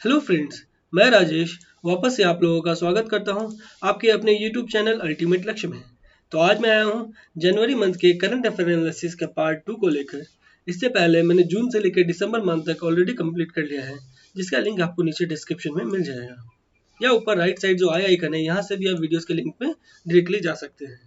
Hello friends, मैं राजेश वापस से आप लोगों का स्वागत करता हूं आपके अपने यूट्यूब चैनल अल्टीमेट लक्ष्य में। तो आज मैं आया हूं जनवरी मंथ के करंट अफेयर एनालिसिस के पार्ट 2 को लेकर। इससे पहले मैंने जून से लेकर दिसंबर मंथ तक ऑलरेडी कंप्लीट कर लिया है, जिसका लिंक आपको नीचे डिस्क्रिप्शन में मिल जाएगा, या ऊपर राइट साइड जो आई आइकन है यहाँ से भी आप वीडियोस के लिंक पे डायरेक्टली जा सकते हैं।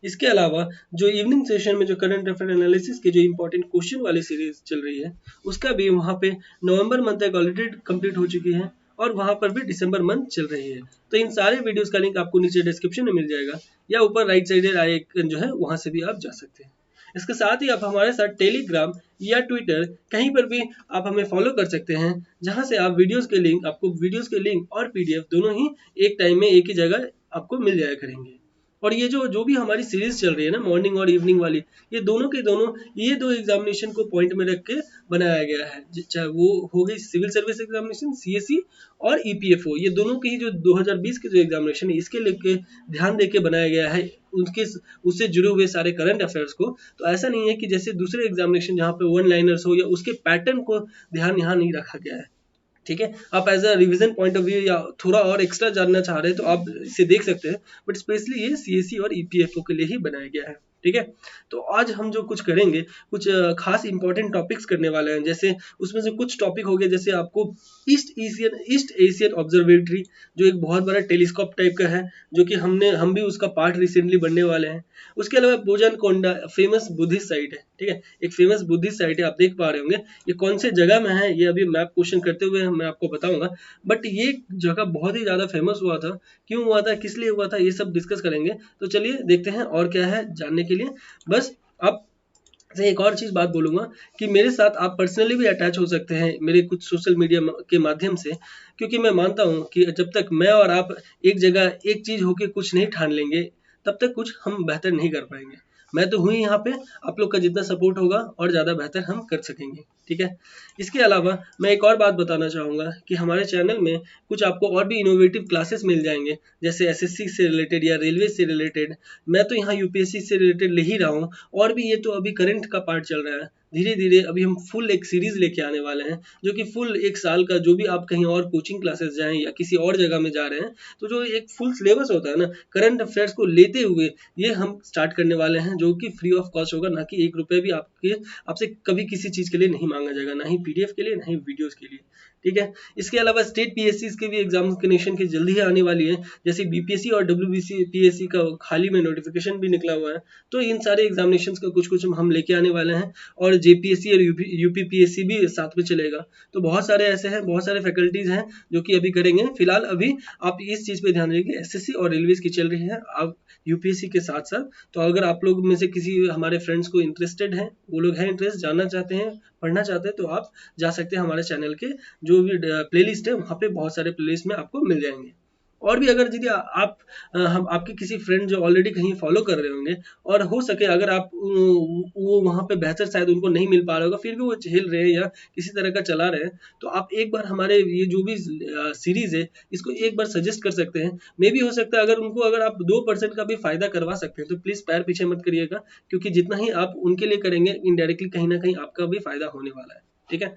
इसके अलावा जो इवनिंग सेशन में जो करंट अफेयर एनालिसिस की जो इंपॉर्टेंट क्वेश्चन वाली सीरीज चल रही है, उसका भी वहाँ पे नवंबर मंथ तक ऑलरेडी कंप्लीट हो चुकी है और वहाँ पर भी दिसंबर मंथ चल रही है। तो इन सारे वीडियोस का लिंक आपको नीचे डिस्क्रिप्शन में मिल जाएगा, या ऊपर राइट साइड आइकन जो है वहाँ से भी आप जा सकते हैं। इसके साथ ही आप हमारे साथ टेलीग्राम या ट्विटर कहीं पर भी आप हमें फॉलो कर सकते हैं, जहां से आप वीडियोस के लिंक और पीडीएफ दोनों ही एक टाइम में एक ही जगह आपको मिल जाया करेंगे। और ये जो जो भी हमारी सीरीज चल रही है ना, मॉर्निंग और इवनिंग वाली, ये दोनों के दोनों ये दो एग्जामिनेशन को पॉइंट में रख के बनाया गया है। चाहे वो हो गई सिविल सर्विस एग्जामिनेशन सीएससी और ईपीएफओ, ये दोनों की जो 2020 के जो एग्जामिनेशन है इसके लेके ध्यान दे के बनाया गया है, उनके उससे जुड़े हुए सारे करंट अफेयर्स को। तो ऐसा नहीं है कि जैसे दूसरे एग्जामिनेशन जहाँ पे वन लाइनर्स हो या उसके पैटर्न को ध्यान यहाँ नहीं रखा गया है। ठीक है, आप as a revision point of view या थोड़ा और एक्स्ट्रा जानना चाह रहे हैं तो आप इसे देख सकते हैं, बट स्पेशली ये सीएससी और ईपीएफओ के लिए ही बनाया गया है। ठीक है, तो आज हम जो कुछ करेंगे, कुछ खास इंपॉर्टेंट टॉपिक्स करने वाले हैं। जैसे उसमें से कुछ टॉपिक हो गए, जैसे आपको ईस्ट एशियन ऑब्जर्वेटरी, जो एक बहुत बड़ा टेलीस्कोप टाइप का है, जो कि हम भी उसका पार्ट रिसेंटली बनने वाले हैं। उसके अलावा बोजन कोंडा फेमस बुद्धिस्ट साइट है। ठीक है, एक फेमस बुद्धिस्ट साइट है, आप देख पा रहे होंगे। ये कौन से जगह में है ये अभी मैप क्वेश्चन करते हुए मैं आपको बताऊंगा, बट ये जगह बहुत ही ज़्यादा फेमस हुआ था। क्यों हुआ था, किस लिए हुआ था, ये सब डिस्कस करेंगे। तो चलिए देखते हैं और क्या है जानने के लिए। बस आप से एक और चीज़ बात बोलूँगा कि मेरे साथ आप पर्सनली भी अटैच हो सकते हैं मेरे कुछ सोशल मीडिया के माध्यम से, क्योंकि मैं मानता हूँ कि जब तक मैं और आप एक जगह एक चीज़ होके कुछ नहीं ठान लेंगे, तब तक कुछ हम बेहतर नहीं कर पाएंगे। मैं तो हूँ यहाँ पे, आप लोग का जितना सपोर्ट होगा और ज़्यादा बेहतर हम कर सकेंगे। ठीक है, इसके अलावा मैं एक और बात बताना चाहूँगा कि हमारे चैनल में कुछ आपको और भी इनोवेटिव क्लासेस मिल जाएंगे, जैसे एसएससी से रिलेटेड या रेलवे से रिलेटेड। मैं तो यहाँ यूपीएससी से रिलेटेड ले ही रहा हूँ, और भी ये तो अभी करंट का पार्ट चल रहा है। धीरे धीरे अभी हम फुल एक सीरीज लेके आने वाले हैं, जो कि फुल एक साल का, जो भी आप कहीं और कोचिंग क्लासेस जाएं या किसी और जगह में जा रहे हैं, तो जो एक फुल सिलेबस होता है ना करंट अफेयर्स को लेते हुए, ये हम स्टार्ट करने वाले हैं, जो कि फ्री ऑफ कॉस्ट होगा। ना कि एक रुपये भी आपसे कभी किसी चीज़ के लिए नहीं मांगा जाएगा, ना ही पीडीएफ के लिए, ना ही वीडियोज़ के लिए। ठीक है, इसके अलावा स्टेट पीएससी के भी एग्जामिनेशन की जल्दी ही आने वाली है, जैसे बीपीएससी और डब्ल्यूबीसी पीएससी का हाल ही में नोटिफिकेशन भी निकला हुआ है। तो इन सारे एग्जामिनेशन का कुछ कुछ हम लेके आने वाले हैं, और जेपीएससी और यूपीपीएससी भी साथ में चलेगा। तो बहुत सारे ऐसे हैं, बहुत सारे फैकल्टीज हैं जो कि अभी करेंगे। फिलहाल अभी आप इस चीज़ पे ध्यान रखिए, एसएससी और रेलवेज की चल रही है, आप यूपीएससी के साथ साथ। तो अगर आप लोग में से किसी हमारे फ्रेंड्स को इंटरेस्टेड हैं, वो लोग हैं इंटरेस्ट, जानना चाहते हैं, पढ़ना चाहते हैं, तो आप जा सकते हैं हमारे चैनल के जो भी प्लेलिस्ट है, वहाँ पे बहुत सारे प्लेलिस्ट में आपको मिल जाएंगे। और भी अगर यदि आप हम आपके किसी फ्रेंड जो ऑलरेडी कहीं फॉलो कर रहे होंगे, और हो सके अगर आप वो वहाँ पे बेहतर शायद उनको नहीं मिल पा रहा होगा, फिर भी वो झेल रहे हैं या किसी तरह का चला रहे हैं, तो आप एक बार हमारे ये जो भी सीरीज है इसको एक बार सजेस्ट कर सकते हैं। मे भी हो सकता है अगर आप 2% का भी फायदा करवा सकते हैं, तो प्लीज़ पैर पीछे मत करिएगा, क्योंकि जितना ही आप उनके लिए करेंगे, इनडायरेक्टली कहीं ना कहीं आपका भी फायदा होने वाला है। ठीक है,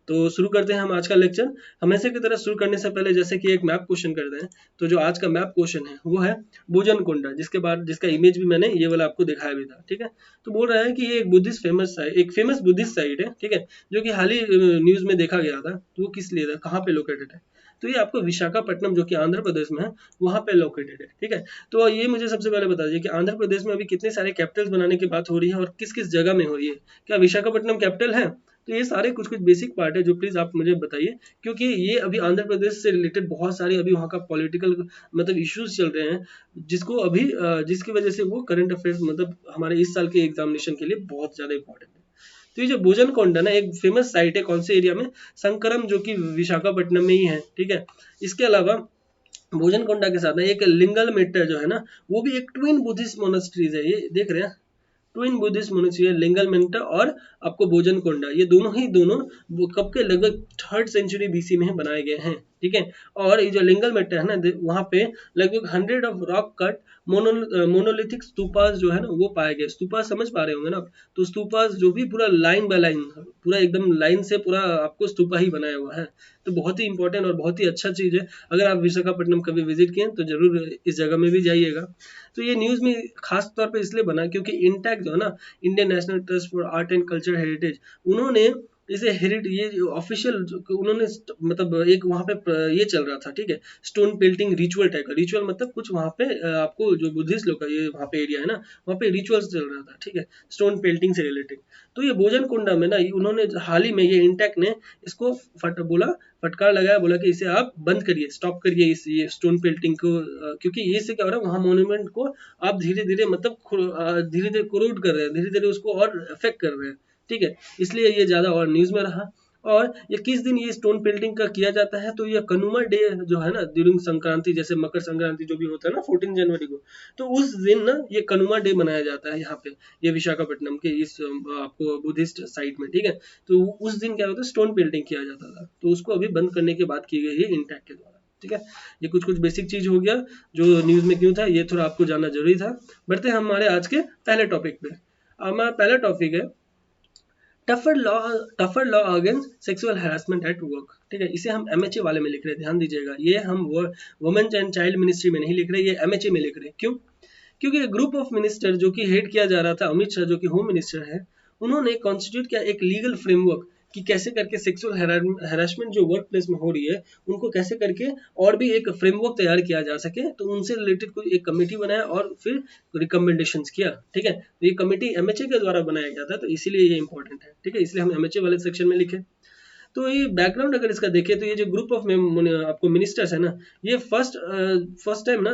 तो शुरू करते हैं हम आज का लेक्चर। हमेशा की तरह शुरू करने से पहले जैसे कि एक मैप क्वेश्चन करते हैं, तो जो आज का मैप क्वेश्चन है वो है बोजन कोंडा, जिसका इमेज भी मैंने ये वाला आपको दिखाया भी था। ठीक है, तो बोल रहा है कि ये एक फेमस बुद्धिस्ट साइट है। ठीक है, जो कि हाल ही न्यूज में देखा गया था। तो वो किस लिए था, कहाँ पे लोकेटेड है, तो ये आपको विशाखापट्टनम, जो कि आंध्र प्रदेश में है, वहाँ पे लोकेटेड है। ठीक है, तो ये मुझे सबसे पहले बता दीजिए कि आंध्र प्रदेश में अभी कितने सारे कैपिटल्स बनाने की बात हो रही है और किस किस जगह में हो रही है। क्या विशाखापट्टनम कैपिटल है? तो ये सारे कुछ कुछ बेसिक पार्ट है जो प्लीज़ आप मुझे बताइए, क्योंकि ये अभी आंध्र प्रदेश से रिलेटेड बहुत सारे अभी वहाँ का पॉलिटिकल मतलब इश्यूज चल रहे हैं, जिसकी वजह से वो करंट अफेयर्स मतलब हमारे इस साल के एग्जामिनेशन के लिए बहुत ज़्यादा इंपॉर्टेंट है। तो ये जो बोजन कोंडा ना एक फेमस साइट है, कौन से एरिया में, संकरम, जो कि विशाखापट्टनम में ही है। ठीक है, इसके अलावा भोजन कोंडा के साथ ना एक लिंगल मेट्टा जो है ना, वो भी एक ट्विन बुद्धिस्ट मोनास्ट्रीज है। ये देख रहे हैं, twin Buddhist monastery, lingual Manta और आपको बोजन कोंडा, ये दोनों कब के लगभग 3rd सेंचुरी बीसी में बनाए गए हैं। ठीक है, और ये जो लिंगल मेंटा है ना, वहाँ पे लगभग 100 of rock cut monolithic stupas जो है ना वो पाए गए। स्तूपास समझ पा रहे होंगे ना, तो स्तूपास जो भी पूरा लाइन बाय लाइन, पूरा एकदम लाइन से पूरा आपको स्तूपा ही बनाया हुआ है। तो बहुत ही इंपॉर्टेंट और बहुत ही अच्छा चीज़ है। अगर आप विशाखापट्टनम कभी विजिट किए तो जरूर इस जगह में भी जाइएगा। तो ये न्यूज़ में खास तौर पे इसलिए बना क्योंकि इंटैक जो है ना, Indian national trust for art and culture heritage, उन्होंने इसे हेरिट ये ऑफिशियल उन्होंने मतलब एक वहाँ पे ये चल रहा था, ठीक है, स्टोन पेल्टिंग रिचुअल टाइप का। रिचुअल मतलब कुछ वहाँ पे आपको जो बुद्धिस्ट लोग का ये वहाँ पे एरिया है ना, वहाँ पे रिचुअल्स चल रहा था, ठीक है, स्टोन पेल्टिंग से रिलेटेड। तो ये भोजन कुंडा में ना उन्होंने हाल ही में ये इंटेक ने इसको फटकार लगाया, बोला कि इसे आप बंद करिए, स्टॉप करिए इस ये स्टोन पेल्टिंग को, क्योंकि ये से क्या हो रहा है, वहाँ मोन्यूमेंट को आप धीरे धीरे मतलब धीरे धीरे क्रोड कर रहे हैं, धीरे धीरे उसको और अफेक्ट कर रहे हैं, ठीक है, इसलिए ये ज़्यादा और न्यूज़ में रहा। और ये किस दिन ये स्टोन पेल्टिंग का किया जाता है, तो ये कनुमा डे जो है ना, ड्यूरिंग संक्रांति, जैसे मकर संक्रांति जो भी होता है ना 14 जनवरी को, तो उस दिन ना ये कनुमा डे मनाया जाता है यहाँ पे, ये विशाखापट्टनम के इस आपको बुद्धिस्ट साइट में, ठीक है। तो उस दिन क्या होता है, स्टोन पेल्टिंग किया जाता था, तो उसको अभी बंद करने की बात की गई है इंटैक के द्वारा, ठीक है। ये कुछ कुछ बेसिक चीज हो गया जो न्यूज में क्यों था, ये थोड़ा आपको जानना जरूरी था। बढ़ते हैं हमारे आज के पहले टॉपिक पे। हमारा पहला टॉपिक है tougher law against sexual harassment at work, ठीक है। इसे हम एमएचए वाले में लिख रहे हैं, ध्यान दीजिएगा, ये हम वुमेन एंड चाइल्ड मिनिस्ट्री में नहीं लिख रहे, ये एमएचए में लिख रहे हैं। क्यों? क्योंकि ग्रुप ऑफ मिनिस्टर जो कि हेड किया जा रहा था, अमित शाह जो कि होम मिनिस्टर है, उन्होंने कॉन्स्टिट्यूट किया एक लीगल फ्रेमवर्क कि कैसे करके सेक्सुअल हैरेसमेंट जो वर्क प्लेस में हो रही है उनको कैसे करके और भी एक फ्रेमवर्क तैयार किया जा सके, तो उनसे रिलेटेड कोई एक कमेटी बनाया और फिर रिकमेंडेशंस किया, ठीक है। तो ये कमेटी एमएचए के द्वारा बनाया गया था, तो इसीलिए ये इंपॉर्टेंट है, ठीक है, इसलिए हम एमएचए वाले सेक्शन में लिखे। तो ये बैकग्राउंड अगर इसका देखें तो ये जो ग्रुप ऑफ आपको मिनिस्टर्स है ना, ये फर्स्ट टाइम ना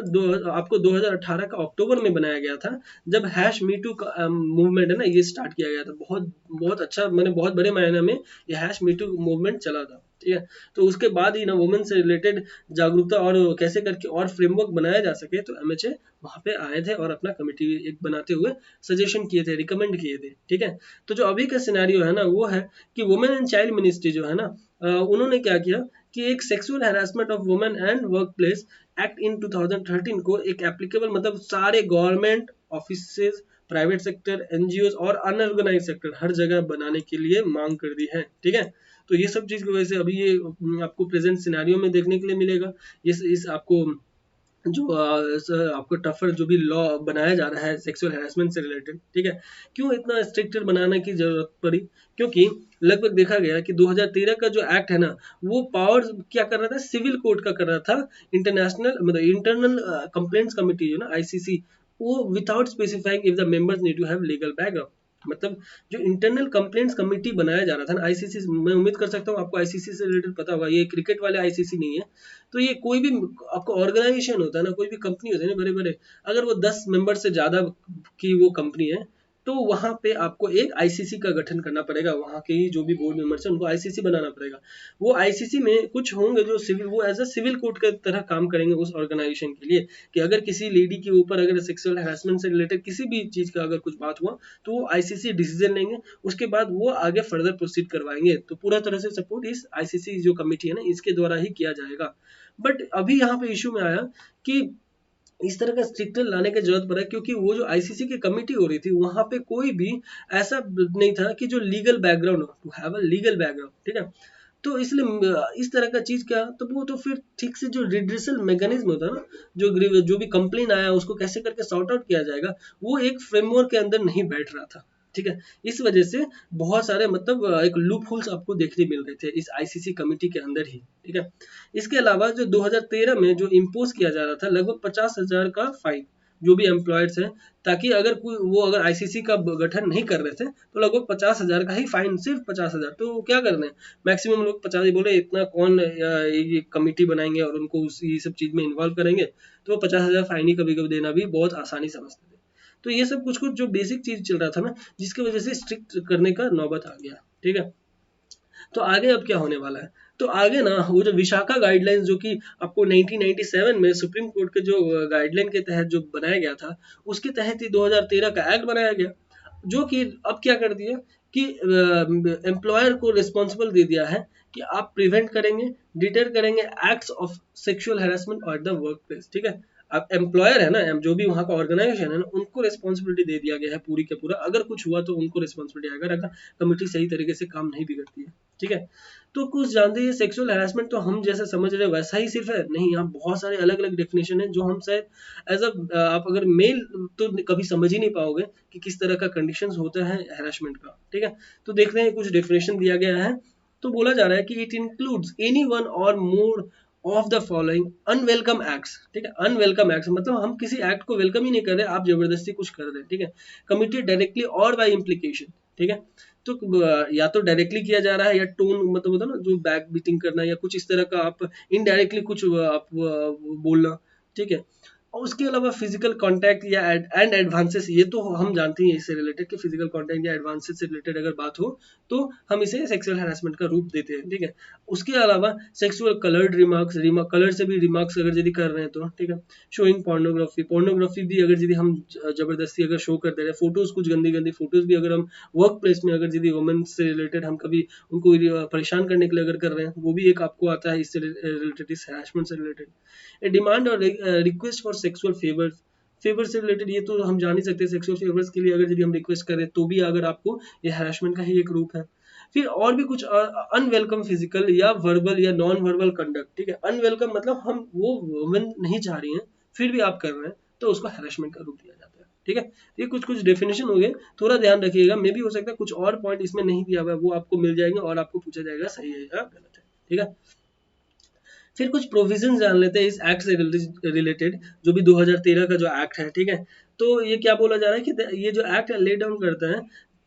आपको 2018 का अक्टूबर में बनाया गया था, जब हैश मी टू मूवमेंट है ना ये स्टार्ट किया गया था। बहुत बहुत अच्छा, मैंने बहुत बड़े मायने में ये हैश मी टू मूवमेंट चला था, ठीक है। तो उसके बाद ही ना वुमेन से रिलेटेड जागरूकता और कैसे करके और फ्रेमवर्क बनाया जा सके, तो एमएचए वहाँ पे आए थे और अपना कमेटी एक बनाते हुए सजेशन किए थे, रिकमेंड किए थे, ठीक है। तो जो अभी का सिनेरियो है ना वो है कि वुमेन एंड चाइल्ड मिनिस्ट्री जो है ना, उन्होंने क्या किया कि एक sexual harassment of women and work place act in 2013 को एक एप्लीकेबल मतलब सारे government offices, private sector, NGO और अनऑर्गेनाइज सेक्टर हर जगह बनाने के लिए मांग कर दी है, ठीक है। तो ये सब चीज की वजह से अभी ये आपको प्रेजेंट सिनेरियो में देखने के लिए मिलेगा। इस आपको जो आपको टफर जो भी लॉ बनाया जा रहा है सेक्सुअल हैरेसमेंट से रिलेटेड, ठीक है। क्यों इतना स्ट्रिक्टर बनाने की जरूरत पड़ी? क्योंकि लगभग देखा गया कि 2013 का जो एक्ट है ना, वो पावर क्या कर रहा था, सिविल कोर्ट का कर रहा था, इंटरनेशनल मतलब इंटरनल कंप्लेंट्स कमिटी जो ना आईसीसी, वो without specifying if the members need to have legal background. मतलब जो इंटरनल कंप्लेंट्स कमेटी बनाया जा रहा था ना आईसीसी, मैं उम्मीद कर सकता हूँ आपको आईसीसी से रिलेटेड पता होगा, ये क्रिकेट वाले आईसीसी नहीं है। तो ये कोई भी आपको ऑर्गेनाइजेशन होता है ना, कोई भी कंपनी होती है ना बड़े बड़े, अगर वो 10 मेंबर से ज्यादा की वो कंपनी है, तो वहां पे आपको एक आईसीसी का गठन करना पड़ेगा, वहां के ही जो भी बोर्ड मेंबर्स है उनको आईसीसी बनाना पड़ेगा। वो आईसीसी में कुछ होंगे जो सिविल, वो एज अ सिविल कोर्ट के तरह काम करेंगे उस ऑर्गेनाइजेशन के लिए, कि अगर किसी लेडी के ऊपर अगर सेक्सुअल हैरेसमेंट से रिलेटेड किसी भी चीज का अगर कुछ बात हुआ, तो वो आईसीसी डिसीजन लेंगे, उसके बाद वो आगे फर्दर प्रोसीड करवाएंगे। तो पूरा तरह से सपोर्ट इस आईसीसी जो कमेटी है ना इसके द्वारा ही किया जाएगा। बट अभी यहाँ पे इशू में आया कि इस तरह का स्ट्रिक्टर लाने की जरूरत पड़ा, क्योंकि वो जो आईसीसी की कमेटी हो रही थी वहां पे कोई भी ऐसा नहीं था कि जो लीगल बैकग्राउंड हो, to have a legal background, ठीक है। तो इसलिए इस तरह का चीज क्या, तो वो तो फिर ठीक से जो रिड्रेसल मैकेनिज्म होता है ना, जो भी कंप्लेन आया उसको कैसे करके सॉर्ट आउट किया जाएगा, वो एक फ्रेमवर्क के अंदर नहीं बैठ रहा था, ठीक है। इस वजह से बहुत सारे मतलब एक लूप होल्स आपको देखने मिल रहे थे इस आईसीसी कमेटी के अंदर ही, ठीक है। इसके अलावा जो 2013 में जो इम्पोज किया जा रहा था लगभग 50,000 का फाइन जो भी एम्प्लॉयर्स हैं, ताकि अगर कोई वो अगर आईसीसी का गठन नहीं कर रहे थे तो लगभग 50,000 का ही फाइन, सिर्फ 50,000। तो क्या कर रहे हैं, मैक्सिमम लोग 50 बोले, इतना कौन ये कमेटी बनाएंगे और उनको ये सब चीज में इन्वॉल्व करेंगे, तो 50,000 फाइन ही कभी कभी देना भी बहुत आसानी समझते थे। तो ये सब कुछ कुछ जो बेसिक चीज चल रहा था ना, जिसकी वजह से स्ट्रिक्ट करने का नौबत आ गया, ठीक है। तो आगे अब क्या होने वाला है, तो आगे ना वो जो विशाखा गाइडलाइंस जो कि आपको 1997 में सुप्रीम कोर्ट के जो गाइडलाइन के तहत जो बनाया गया था, उसके तहत ही 2013 का एक्ट बनाया गया, जो कि अब क्या कर दिया कि एम्प्लॉयर को रिस्पॉन्सिबल दे दिया है कि आप प्रिवेंट करेंगे, डिटेर करेंगे एक्ट्स ऑफ सेक्सुअल हैरेसमेंट और द वर्क प्लेस, ठीक है। अब एम्प्लॉयर है ना, जो भी वहाँ का ऑर्गेनाइजेशन है ना, उनको रिस्पॉन्सिबिलिटी दे दिया गया है पूरी के पूरा, अगर कुछ हुआ तो उनको रिस्पॉन्सिबिलिटी, अगर कमिटी सही तरीके से काम नहीं भी करती है, ठीक है। तो कुछ जानते हैं सेक्सुअल हैरेसमेंट तो हम जैसा समझ रहे हैं वैसा ही सिर्फ है नहीं, यहाँ बहुत सारे अलग अलग डेफिनेशन है जो हम शायद एज अ आप अगर मेल तो कभी समझ ही नहीं पाओगे कि किस तरह का कंडीशंस होता है हैरेसमेंट का, ठीक है। तो देखते हैं कुछ डेफिनेशन दिया गया है। तो बोला जा रहा है कि इट इंक्लूड्स एनी वन और more of the following unwelcome acts, ठीक है। अनवेलकम एक्ट्स मतलब हम किसी एक्ट को वेलकम ही नहीं कर रहे, आप जबरदस्ती कुछ कर रहे हैं, ठीक है। कमिटेड डायरेक्टली और बाय इम्प्लीकेशन, ठीक है। तो या तो डायरेक्टली किया जा रहा है या टोन मतलब होता है ना जो बैक बीटिंग करना या कुछ इस तरह का, आप इनडायरेक्टली कुछ आप बोलना, ठीक है। और उसके अलावा फिजिकल कांटेक्ट या एंड एडवांसेस, ये तो हम जानते हैं इससे रिलेटेड कि फिजिकल कांटेक्ट या एडवांसेस से रिलेटेड अगर बात हो तो हम इसे सेक्सुअल हैरेसमेंट का रूप देते हैं, ठीक है। उसके अलावा सेक्सुअल कलर्ड रिमार्क्स, कलर से भी रिमार्क्स अगर यदि कर रहे हैं तो, ठीक है। शोइंग पोर्नोग्राफी, पोर्नोग्राफी भी अगर यदि हम जबरदस्ती अगर शो कर दे रहे हैं, फोटोज कुछ गंदी गंदी फोटोज भी अगर हम वर्क प्लेस में अगर यदि वुमेन से रिलेटेड हम कभी उनको परेशान करने के लिए अगर कर रहे हैं, वो भी एक आपको आता है इससे रिलेटेड, इस हैरेसमेंट से रिलेटेड। ए डिमांड और request for sexual favours, favour से रिलेटेड ये तो हम जान ही सकते हैं, सेक्सुअल फेवर्स के लिए अगर यदि हम रिक्वेस्ट करें तो भी अगर आपको ये हैरेसमेंट का ही एक रूप है। फिर और भी कुछ अनवेलकम फिजिकल या वर्बल या नॉन वर्बल कंडक्ट, ठीक है। अनवेलकम मतलब हम वो वुमेन नहीं चाह रही हैं फिर भी आप कर रहे हैं तो उसको हैरेसमेंट का रूप दिया जाता है, ठीक है। ये कुछ कुछ डेफिनेशन हो गए, थोड़ा ध्यान रखिएगा, मे भी हो सकता है कुछ और पॉइंट इसमें नहीं दिया हुआ है, वो आपको मिल जाएंगे और आपको पूछा जाएगा सही है या गलत है, ठीक है। फिर कुछ प्रोविजन जान लेते हैं इस एक्ट से रिलेटेड, जो भी 2013 का जो एक्ट है, ठीक है। तो ये क्या बोला जा रहा है कि ये जो एक्ट है ले डाउन करता है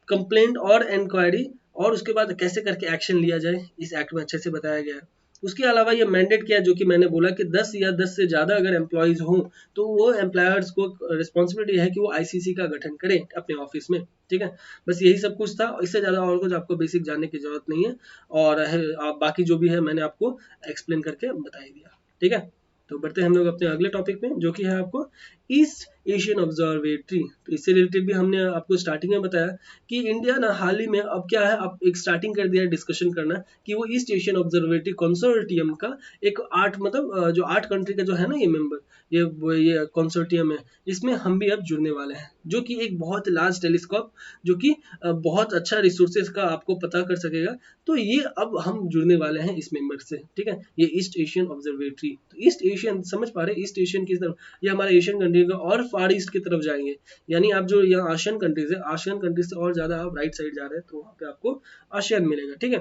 कंप्लेंट और इंक्वायरी, और उसके बाद कैसे करके एक्शन लिया जाए इस एक्ट में अच्छे से बताया गया है। उसके अलावा ये मैंडेट किया जो कि मैंने बोला कि 10 या 10 से ज़्यादा अगर एम्प्लॉयज़ हों तो वो एम्प्लॉयर्स को रिस्पॉन्सिबिलिटी है कि वो आईसीसी का गठन करें अपने ऑफिस में, ठीक है। बस यही सब कुछ था, इससे ज़्यादा और कुछ आपको बेसिक जानने की जरूरत नहीं है, और आप बाकी जो भी है मैंने आपको एक्सप्लेन करके बता ही दिया, ठीक है। तो बढ़ते हैं हम लोग अपने अगले टॉपिक में जो कि है आपको ईस्ट एशियन ऑब्जर्वेटरी। तो इससे रिलेटेड भी हमने आपको स्टार्टिंग में बताया कि इंडिया ना हाल ही में अब क्या है, अब एक स्टार्टिंग कर दिया है डिस्कशन करना कि वो ईस्ट एशियन ऑब्जर्वेटरी कंसोर्टियम का एक 8 मतलब जो 8 कंट्री का जो है ना ये मेंबर, ये कंसोर्टियम है, इसमें हम भी अब जुड़ने वाले हैं, जो कि एक बहुत लार्ज टेलीस्कोप, जो कि बहुत अच्छा रिसोर्सेज का आपको पता कर सकेगा। तो ये अब हम जुड़ने वाले हैं इस मेंबर से, ठीक है। ये ईस्ट एशियन ऑब्जर्वेटरी, तो ईस्ट एशियन समझ पा रहे हैं, ईस्ट एशियन की तरफ ये हमारे एशियन कंट्री का और फार ईस्ट की तरफ जाएंगे, यानी आप जो यहाँ आशियन कंट्रीज है, आशियन कंट्रीज से और ज्यादा आप राइट साइड जा रहे हैं तो वहाँ पे आपको आशियन मिलेगा, ठीक है।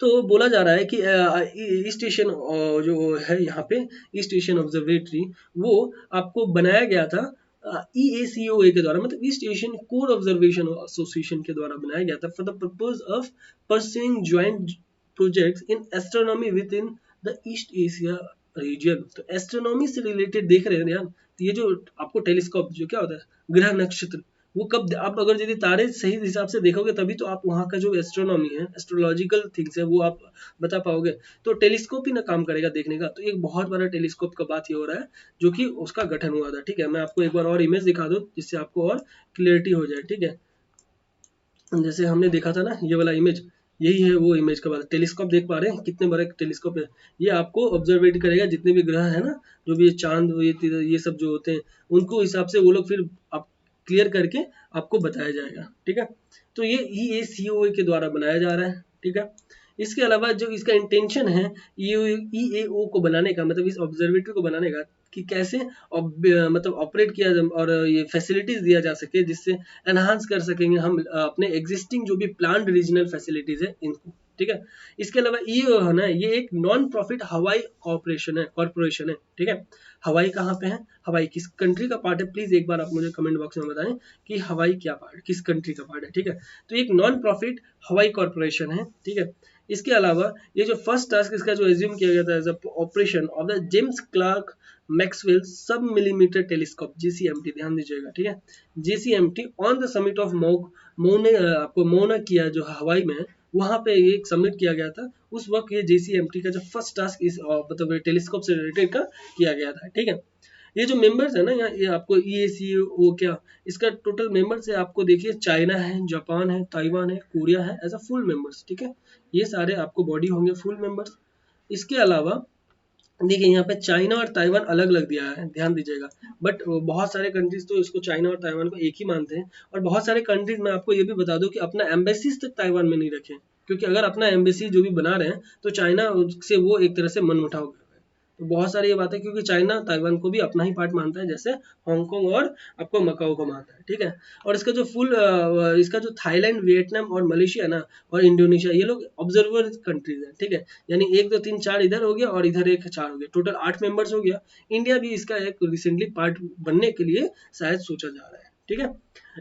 तो बोला जा रहा है कि ईस्ट एशियन जो है यहाँ पे ईस्ट एशियन ऑब्जर्वेटरी, वो आपको बनाया गया था EACOA के द्वारा, मतलब east Asian core observation association के द्वारा बनाया गया था for the purpose of pursuing joint projects in astronomy with in the east Asia region. तो एस्ट्रोनॉमी से रिलेटेड देख रहे हैं यार, तो ये जो आपको टेलीस्कोप जो क्या होता है ग्रह नक्षत्र, वो कब आप अगर यदि तारे सही हिसाब से देखोगे तभी तो आप वहाँ का जो एस्ट्रोनॉमी है, एस्ट्रोलॉजिकल थिंग्स है, वो आप बता पाओगे। तो टेलीस्कोप ही ना काम करेगा देखने का, तो एक बहुत बड़ा टेलीस्कोप का बात ये हो रहा है जो कि उसका गठन हुआ था, ठीक है। मैं आपको एक बार और इमेज दिखा दूँ जिससे आपको और क्लियरिटी हो जाए, ठीक है। जैसे हमने देखा था ना ये वाला इमेज, यही है वो इमेज का बात। टेलीस्कोप देख पा रहे हैं कितने बड़े टेलीस्कोप है, ये आपको ऑब्जर्वेट करेगा जितने भी ग्रह है ना, जो भी चांद ये सब जो होते हैं उनको हिसाब से वो लोग फिर आप क्लियर करके आपको बताया जाएगा, ठीक है। तो ये EACOA के द्वारा बनाया जा रहा है, ठीक है। इसके अलावा जो इसका इंटेंशन है EAO को बनाने का, मतलब इस ऑब्जर्वेटरी को बनाने का कि कैसे मतलब ऑपरेट किया और ये फैसिलिटीज दिया जा सके जिससे एनहांस कर सकेंगे हम अपने एग्जिस्टिंग जो भी प्लान्ड रीजनल फैसिलिटीज है इनको, ठीक है। इसके अलावा ये है ना, ये एक नॉन प्रॉफिट हवाई कॉरपोरेशन है, ठीक है। हवाई कहाँ पे है, हवाई किस कंट्री का पार्ट है, प्लीज एक बार आप मुझे कमेंट बॉक्स में बताएं कि हवाई क्या पार्ट, किस कंट्री का पार्ट है, ठीक है। तो एक नॉन प्रॉफिट हवाई कॉरपोरेशन है, ठीक है। इसके अलावा ये जो फर्स्ट टास्क इसका जो एज्यूम किया गया था as operation of the James Clerk Maxwell sub millimetre telescope JCMT, ध्यान दीजिएगा, ठीक है। JCMT on the summit of Mauna आपको मौना किया जो हवाई में वहां पे एक सबमिट किया गया था, उस वक्त ये JCMT का जो फर्स्ट टास्क इस मतलब टेलीस्कोप से रिलेटेड का किया गया था, ठीक है। ये जो मेंबर्स है ना यहाँ, ये आपको EACO क्या, इसका टोटल मेंबर्स है आपको देखिए, चाइना है, जापान है, ताइवान है, कोरिया है एज अ फुल मेंबर्स, ठीक है। ये सारे आपको बॉडी होंगे फुल मेंबर्स। इसके अलावा देखिए यहाँ पे चाइना और ताइवान अलग अलग दिया है, ध्यान दीजिएगा। बट बहुत सारे कंट्रीज तो इसको चाइना और ताइवान को एक ही मानते हैं, और बहुत सारे कंट्रीज मैं आपको ये भी बता दूं कि अपना एम्बेसीज तक ताइवान में नहीं रखे, क्योंकि अगर अपना एम्बेसी जो भी बना रहे हैं तो चाइना से वो एक तरह से मन मुटाव कर रहे हैं। तो बहुत सारी ये बात है, क्योंकि चाइना ताइवान को भी अपना ही पार्ट मानता है, जैसे हांगकांग और आपको मकाओ को मानता है, ठीक है। और इसका जो इसका जो थाईलैंड, वियतनाम और मलेशिया ना, और इंडोनेशिया, ये लोग ऑब्जर्वर कंट्रीज है, ठीक है। यानी 1 2 3 4 इधर हो गया और इधर एक 4 हो गया, टोटल 8 मेंबर्स हो गया। इंडिया भी इसका एक रिसेंटली पार्ट बनने के लिए शायद सोचा जा रहा है, ठीक है।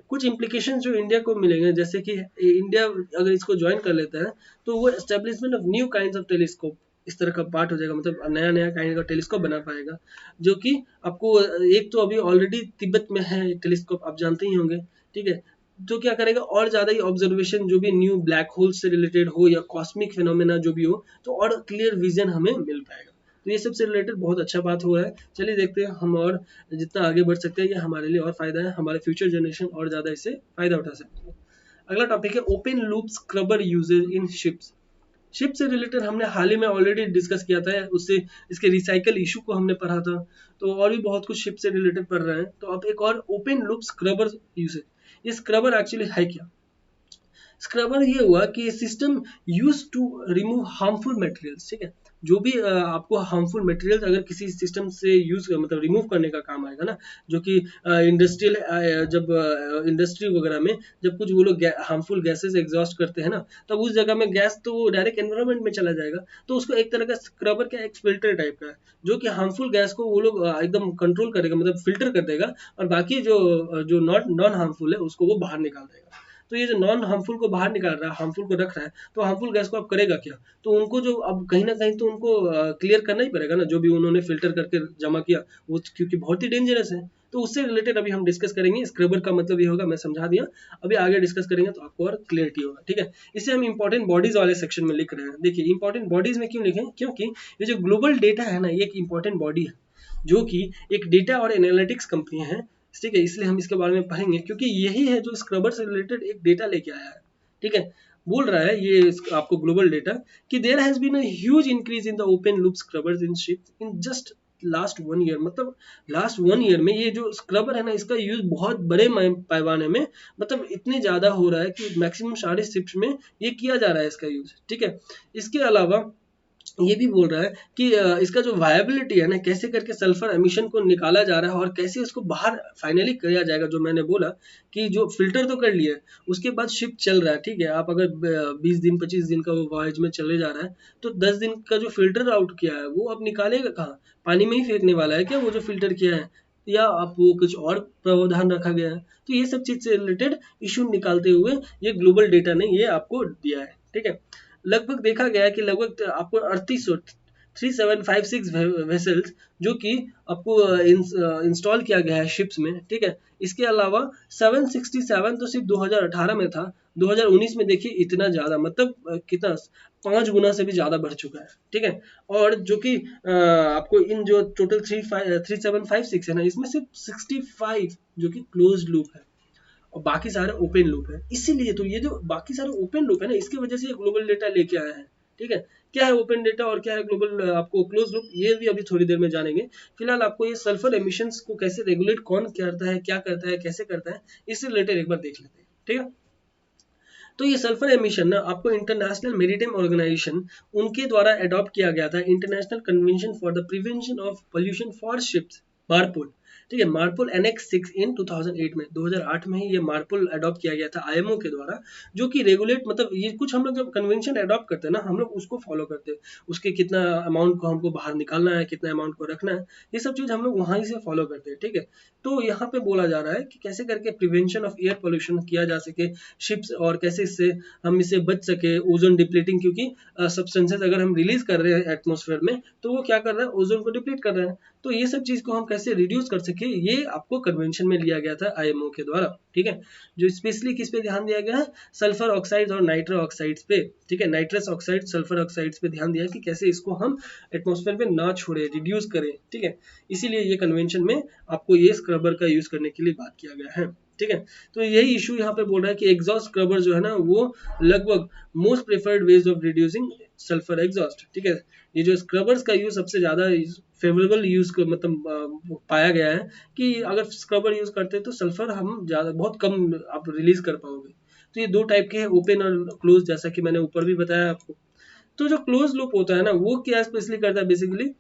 कुछ इम्प्लीकेशन जो इंडिया को मिलेंगे, जैसे कि इंडिया अगर इसको ज्वाइन कर लेता है तो वो establishment of new kind of telescope इस तरह का पार्ट हो जाएगा, मतलब नया नया काइंड का टेलीस्कोप बना पाएगा, जो कि आपको एक तो अभी ऑलरेडी तिब्बत में है टेलीस्कोप, आप जानते ही होंगे, ठीक है। तो क्या करेगा, और ज़्यादा ही ऑब्जर्वेशन जो भी न्यू ब्लैक होल से रिलेटेड हो या कॉस्मिक फिनोमेना जो भी हो, तो और क्लियर विजन हमें मिल पाएगा। तो ये सबसे रिलेटेड बहुत अच्छा बात हो रहा है। चलिए देखते हैं हम और जितना आगे बढ़ सकते हैं, ये हमारे लिए और फायदा है, हमारे फ्यूचर जनरेशन और ज़्यादा इससे फायदा उठा सकते हैं। अगला टॉपिक है ओपन लूप स्क्रबर यूजेज इन शिप्स। शिप से रिलेटेड हमने हाल ही में ऑलरेडी डिस्कस किया था, उससे इसके रिसाइकल इशू को हमने पढ़ा था। तो और भी बहुत कुछ शिप से रिलेटेड पढ़ रहे हैं, तो अब एक और ओपन लूप स्क्रबर यूसेज। ये स्क्रबर एक्चुअली है क्या? स्क्रबर ये हुआ कि system use to remove harmful materials, ठीक है। जो भी आपको हार्मफुल मटेरियल्स अगर किसी सिस्टम से यूज मतलब रिमूव करने का काम आएगा ना, जो कि इंडस्ट्रियल जब इंडस्ट्री वगैरह में जब कुछ वो लोग हार्मफुल गैसेस एग्जॉस्ट करते हैं ना, तब उस जगह में गैस तो डायरेक्ट एनवायरनमेंट में चला जाएगा। तो उसको एक तरह का स्क्रबर का एक फिल्टर टाइप का है, जो कि हार्मफुल गैस को वो लोग एकदम कंट्रोल करेगा, मतलब फिल्टर कर देगा, और बाकी जो नॉट नॉन हार्मफुल है उसको वो बाहर निकाल देगा। तो ये जो नॉन हार्मफुल को बाहर निकाल रहा है, हार्मफुल को रख रहा है, तो हार्मफुल गैस को अब करेगा क्या? तो उनको जो अब कहीं ना कहीं तो उनको क्लियर करना ही पड़ेगा ना, जो भी उन्होंने फिल्टर करके जमा किया वो, क्योंकि बहुत ही डेंजरस है। तो उससे रिलेटेड अभी हम डिस्कस करेंगे। स्क्रबर का मतलब ये होगा, मैं समझा दिया, अभी आगे डिस्कस करेंगे तो आपको और क्लियरिटी होगा, ठीक है। इसे हम इंपॉर्टेंट बॉडीज वाले सेक्शन में लिख रहे हैं। देखिए इंपॉर्टेंट बॉडीज में क्यों लिखें, क्योंकि ये जो ग्लोबल डेटा है ना, ये एक इंपॉर्टेंट बॉडी है, जो कि एक डेटा और एनालिटिक्स कंपनी है, ठीक है। इसलिए हम इसके बारे में पढ़ेंगे, क्योंकि यही है जो स्क्रबर से रिलेटेड एक डेटा लेके आया है, ठीक है। बोल रहा है ये आपको ग्लोबल डेटा कि there has been a huge increase in the open loop scrubbers in ships in just last 1 year. मतलब लास्ट 1 ईयर में ये जो स्क्रबर है ना, इसका यूज बहुत बड़े पैमाने में, मतलब इतने ज्यादा हो रहा है कि मैक्सिमम सारे शिप्स में ये किया जा रहा है इसका यूज, ठीक है। इसके अलावा ये भी बोल रहा है कि इसका जो वायबिलिटी है ना, कैसे करके सल्फर एमिशन को निकाला जा रहा है और कैसे उसको बाहर फाइनली किया जाएगा। जो मैंने बोला कि जो फिल्टर तो कर लिया है, उसके बाद शिप चल रहा है, ठीक है। आप अगर 20 दिन 25 दिन का वो वॉयज में चले जा रहा है, तो 10 दिन का जो फिल्टर आउट किया है वो अब निकालेगा कहाँ? पानी में ही फेंकने वाला है क्या वो जो फिल्टर किया है, या आप वो कुछ और प्रावधान रखा गया है? तो ये सब चीज से रिलेटेड इशू निकालते हुए ये ग्लोबल डेटा ने ये आपको दिया है, ठीक है। लगभग देखा गया है कि लगभग आपको 3856 वेसल्स जो कि आपको इंस्टॉल किया गया है शिप्स में, ठीक है। इसके अलावा 767 तो सिर्फ 2018 में था, 2019 में देखिए इतना ज़्यादा, मतलब कितना 5 गुना से भी ज़्यादा बढ़ चुका है, ठीक है। और जो कि आपको इन जो टोटल 3756 है ना, इसमें सिर्फ 65 जो कि क्लोज लूप है और बाकी सारे ओपन लूप है। इसीलिए तो ये जो बाकी सारे ओपन लूप है ना, इसकी वजह से ये ग्लोबल डेटा लेके आया है, ठीक है। क्या है ओपन डेटा और क्या है ग्लोबल आपको क्लोज लूप, ये भी अभी थोड़ी देर में जानेंगे। फिलहाल आपको ये सल्फर एमिशंस को कैसे रेगुलेट कौन करता है, क्या करता है, कैसे करता है, इससे रिलेटेड एक बार देख लेते हैं, ठीक है। तो ये सल्फर एमिशन ना आपको इंटरनेशनल मेरीटाइम ऑर्गेनाइजेशन उनके द्वारा अडॉप्ट किया गया था, international convention for the prevention of pollution for ships, मारपोल, ठीक है। मार्पोल एनेक्स 6 इन 2008 में, 2008 में ही ये मार्पोल अडॉप्ट किया गया था आईएमओ के द्वारा, जो कि रेगुलेट, मतलब ये कुछ हम लोग जब कन्वेंशन अडॉप्ट करते हैं ना, हम लोग उसको फॉलो करते हैं, उसके कितना अमाउंट को हमको बाहर निकालना है, कितना अमाउंट को रखना है, ये सब चीज़ हम लोग वहीं से फॉलो करते हैं, ठीक है। तो यहाँ पे बोला जा रहा है कि कैसे करके प्रिवेंशन ऑफ एयर पोल्यूशन किया जा सके शिप्स, और कैसे इससे हम इससे बच सके, ओजोन डिप्लीटिंग, क्योंकि सब्सटेंसेस अगर हम रिलीज कर रहे हैं एटमॉस्फेयर में तो वो क्या कर रहा है, ओजोन को डिप्लीट कर रहा है। तो ये सब चीज को हम कैसे रिड्यूस कर सके, ये आपको कन्वेंशन में लिया गया था आईएमओ के द्वारा, ठीक है। जो स्पेशली किस पे ध्यान दिया गया है, सल्फर ऑक्साइड और नाइट्रस ऑक्साइड्स पे, ठीक है। नाइट्रस ऑक्साइड, सल्फर ऑक्साइड्स पे ध्यान दिया है कि कैसे इसको हम एटमॉस्फेयर में ना छोड़े, रिड्यूस करें, ठीक है। इसीलिए ये कन्वेंशन में आपको ये स्क्रबर का यूज करने के लिए बात किया गया है, ठीक है। तो यही इशू यहाँ पे बोल रहा है कि एग्जॉस्ट स्क्रबर जो है ना, वो लगभग most preferred ways of reducing sulphur exhaust, ठीक है। ये जो स्क्रबर्स का यूज सबसे ज्यादा फेवरेबल यूज को मतलब पाया गया है कि अगर स्क्रबर यूज करते हैं तो सल्फर हम ज्यादा बहुत कम आप रिलीज कर पाओगे। तो ये दो टाइप के हैं, ओपन और क्लोज, जैसा कि मैंने ऊपर भी बताया आपको। तो जो क्लोज लूप होता है ना, वो क्या स्पेशली करता है बेसिकली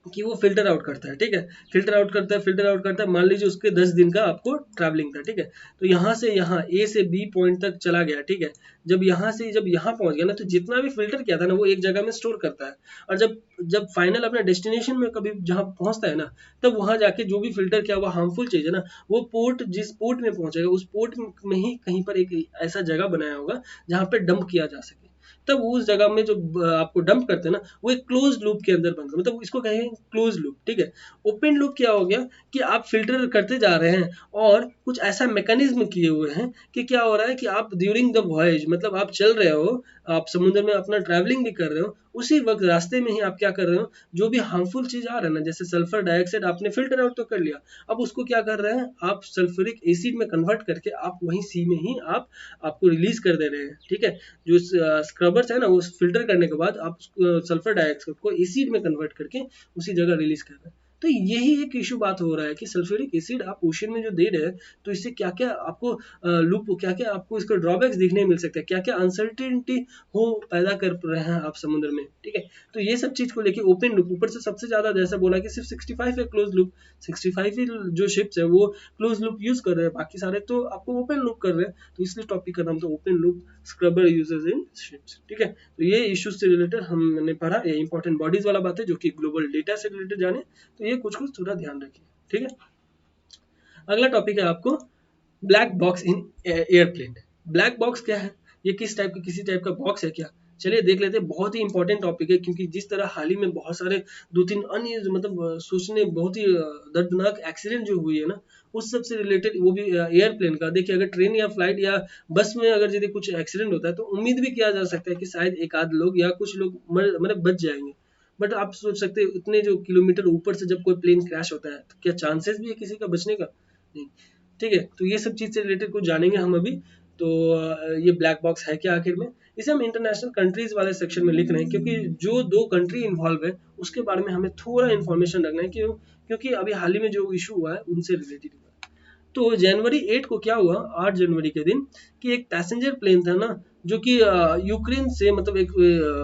कि वो फिल्टर आउट करता है, ठीक है। फिल्टर आउट करता है, फिल्टर आउट करता है। मान लीजिए उसके 10 दिन का आपको ट्रैवलिंग था, ठीक है। तो यहाँ से यहाँ ए से बी पॉइंट तक चला गया, ठीक है। जब यहाँ से जब यहाँ पहुंच गया ना, तो जितना भी फिल्टर किया था ना वो एक जगह में स्टोर करता है। और जब जब फाइनल अपने डेस्टिनेशन में कभी जहाँ पहुंचता है ना, तब वहां जाके जो भी फिल्टर किया हुआ हार्मफुल चीज है ना, वो पोर्ट जिस पोर्ट में पहुंचेगा उस पोर्ट में ही कहीं पर एक ऐसा जगह बनाया होगा जहाँ पे डंप किया जा सके। तब उस जगह में जो आपको डंप करते हैं ना, वो एक क्लोज लूप के अंदर बनता है, मतलब इसको कहेंगे क्लोज लूप, ठीक है। ओपन लूप क्या हो गया कि आप फिल्टर करते जा रहे हैं और कुछ ऐसा मैकेनिज्म किए हुए हैं कि क्या हो रहा है कि आप ड्यूरिंग द वॉयज, मतलब आप चल रहे हो, आप समुद्र में अपना ट्रैवलिंग भी कर रहे हो, उसी वक्त रास्ते में ही आप क्या कर रहे हो, जो भी हार्मफुल चीज आ रहा है ना, जैसे सल्फर डाइऑक्साइड आपने फिल्टर आउट तो कर लिया, अब उसको क्या कर रहे हैं आप सल्फ्यूरिक एसिड में कन्वर्ट करके आप वहीं सी में ही आप आपको रिलीज कर दे रहे हैं, ठीक है। जो स्क्रबर्स है ना, वो फिल्टर करने के बाद आप सल्फर डाइऑक्साइड को एसिड में कन्वर्ट करके उसी जगह रिलीज कर रहे हैं। तो यही एक इशू बात हो रहा है कि सल्फ्यूरिक एसिड आप ओशन में जो दे रहे हैं, तो इससे क्या क्या आपको लूप, क्या क्या आपको इसका ड्रॉबैक्स देखने मिल सकते हैं, क्या क्या अनसर्टेनिटी हो पैदा कर रहे हैं आप समुद्र में, ठीक है। तो ये सब चीज को लेके ओपन लूप ऊपर से सबसे ज्यादा जैसा बोला कि सिर्फ 65 है क्लोज लूप, 65 ही जो शिप्स है वो क्लोज लूप यूज कर रहे हैं, बाकी सारे तो आपको ओपन लूप कर रहे हैं। तो इसलिए टॉपिक का नाम तो ओपन लूप स्क्रबर यूजेस इन शिप्स, ठीक है। तो ये इश्यूज से रिलेटेड हमने पढ़ा, ये इंपॉर्टेंट बॉडीज वाला बात है जो कि ग्लोबल डेटा से रिलेटेड जाने, तो ये कुछ कुछ थोड़ा ध्यान रखिए, ठीक है। अगला टॉपिक है आपको black box in airplane. Black box क्या है, ये किस टाइप का, किसी टाइप का बॉक्स है क्या, चलिए देख लेते हैं। बहुत ही इंपॉर्टेंट टॉपिक है, क्योंकि जिस तरह हाल ही में बहुत सारे दो तीन अन्य मतलब सोचने बहुत ही दर्दनाक एक्सीडेंट जो हुई है ना, उस सब से रिलेटेड, वो भी एयरप्लेन का। देखिए अगर ट्रेन या फ्लाइट या बस में अगर यदि कुछ एक्सीडेंट होता है तो उम्मीद भी किया जा सकता है कि शायद एक आध लोग या कुछ लोग मतलब बच जाएंगे। बट आप सोच सकते हैं इतने जो किलोमीटर ऊपर से जब कोई प्लेन क्रैश होता है तो क्या चांसेस भी है किसी का बचने का, नहीं, ठीक है। तो ये सब चीज से रिलेटेड कुछ जानेंगे हम अभी। तो ये ब्लैक बॉक्स है क्या आखिर में, इसे हम इंटरनेशनल कंट्रीज वाले सेक्शन में लिख रहे हैं, क्योंकि जो दो कंट्री इन्वॉल्व है उसके बारे में हमें थोड़ा इन्फॉर्मेशन रखना है, क्यों, क्योंकि अभी हाल ही में जो इशू हुआ है उनसे रिलेटेड हुआ है। तो जनवरी 8 को क्या हुआ, 8 जनवरी के दिन, कि एक पैसेंजर प्लेन था ना, जो कि यूक्रेन से मतलब एक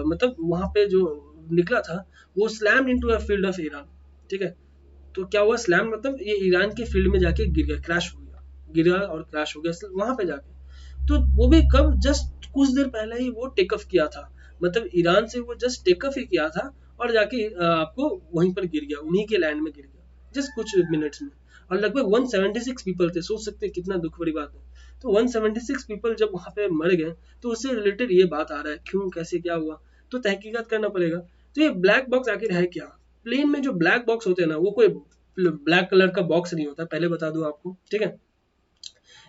मतलब वहां पे जो निकला था, वो slammed into a field of Iran, ठीक है। तो क्या हुआ, स्लैम मतलब ये ईरान के फील्ड में जाके गिर गया, क्रैश हो गया, गिरा और क्रैश हो गया वहां पे जाके। तो वो भी कब, जस्ट कुछ देर पहले ही वो टेक ऑफ किया था, मतलब ईरान से वो जस्ट टेक ऑफ ही किया था और जाके आपको वहीं पर गिर गया, उन्हीं के लैंड में गिर गया जस्ट कुछ मिनट्स में। और लगभग 176 पीपल थे, सोच सकते हैं कितना दुख भरी बात है। तो 176 पीपल जब वहां पे मर गए, तो उससे रिलेटेड ये बात आ रहा है, क्यों कैसे क्या हुआ, तो तहकीकात करना पड़ेगा। तो ये ब्लैक बॉक्स आखिर है क्या। प्लेन में जो ब्लैक बॉक्स होते हैं ना, वो कोई ब्लैक कलर का बॉक्स नहीं होता, पहले बता दूं आपको, ठीक है।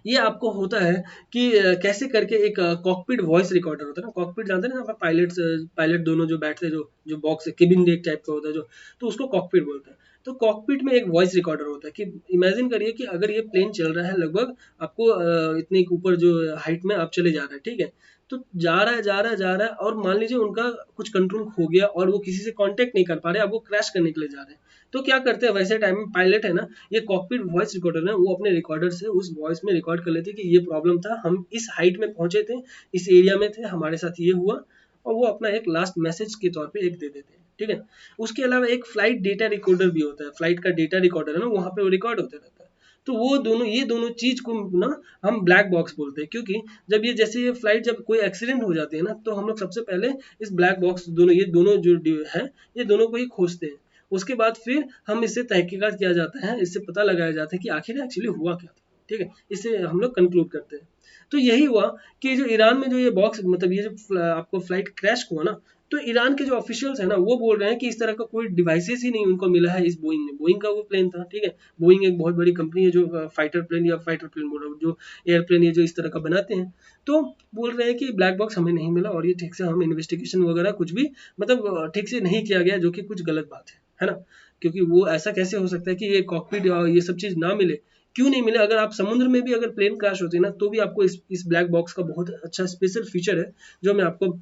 ये आपको होता है कि कैसे करके एक कॉकपिट वॉइस रिकॉर्डर होता है ना, कॉकपिट जानते हैं ना, पायलट पायलट दोनों जो बैठते हैं, जो जो बॉक्स है केबिन एक टाइप का होता है जो, तो उसको कॉकपिट बोलते हैं। तो कॉकपिट में एक वॉइस रिकॉर्डर होता है कि इमेजिन करिए कि अगर ये प्लेन चल रहा है, लगभग आपको इतने ऊपर जो हाइट में आप चले जा रहे हैं, ठीक है। तो जा रहा है जा रहा है जा रहा है, और मान लीजिए उनका कुछ कंट्रोल खो गया और वो किसी से कांटेक्ट नहीं कर पा रहे, अब वो क्रैश करने के लिए जा रहे हैं। तो क्या करते हैं वैसे टाइम में, पायलट है ना, ये कॉकपिट वॉइस रिकॉर्डर है, वो अपने रिकॉर्डर से उस वॉइस में रिकॉर्ड कर लेते कि ये प्रॉब्लम था, हम इस हाइट में पहुंचे थे, इस एरिया में थे, हमारे साथ ये हुआ, और वो अपना एक लास्ट मैसेज के तौर पे एक दे देते हैं, ठीक है। उसके अलावा एक फ्लाइट डेटा रिकॉर्डर भी होता है, फ्लाइट का डेटा रिकॉर्डर है ना, वहां पे वो रिकॉर्ड होते रहता है। तो वो दोनों, ये दोनों चीज को ना हम ब्लैक बॉक्स बोलते हैं, क्योंकि जब ये जैसे ये फ्लाइट जब कोई एक्सीडेंट हो जाती है ना, तो हम लोग सबसे पहले इस ब्लैक बॉक्स दोनों, ये दोनों जो है, ये दोनों को ही खोजते हैं। उसके बाद फिर हम इससे तहकीकात किया जाता है, इससे पता लगाया जाता है कि आखिर एक्चुअली हुआ क्या था, ठीक है। इससे हम लोग कंक्लूड करते हैं। तो यही हुआ कि जो ईरान में जो ये बॉक्स, मतलब ये जो आपको फ्लाइट क्रैश हुआ ना, तो ईरान के जो ऑफिशियल्स है ना, वो बोल रहे हैं कि इस तरह का कोई डिवाइसेस ही नहीं उनको मिला है इस बोइंग में। बोइंग का वो प्लेन था, ठीक है। बोइंग एक बहुत बड़ी कंपनी है जो फाइटर प्लेन, या फाइटर प्लेन बोल रहा हूँ, जो एयरप्लेन ये जो इस तरह का बनाते हैं। तो बोल रहे हैं कि ब्लैक बॉक्स हमें नहीं मिला, और ये ठीक से हम इन्वेस्टिगेशन वगैरह कुछ भी मतलब ठीक से नहीं किया गया, जो कि कुछ गलत बात है ना। क्योंकि वो ऐसा कैसे हो सकता है कि ये कॉकपिट ये सब चीज ना मिले, क्यों नहीं मिले। अगर आप समुद्र में भी अगर प्लेन क्रैश होती है ना, तो भी आपको इस ब्लैक बॉक्स का बहुत अच्छा स्पेशल फीचर है, जो मैं आपको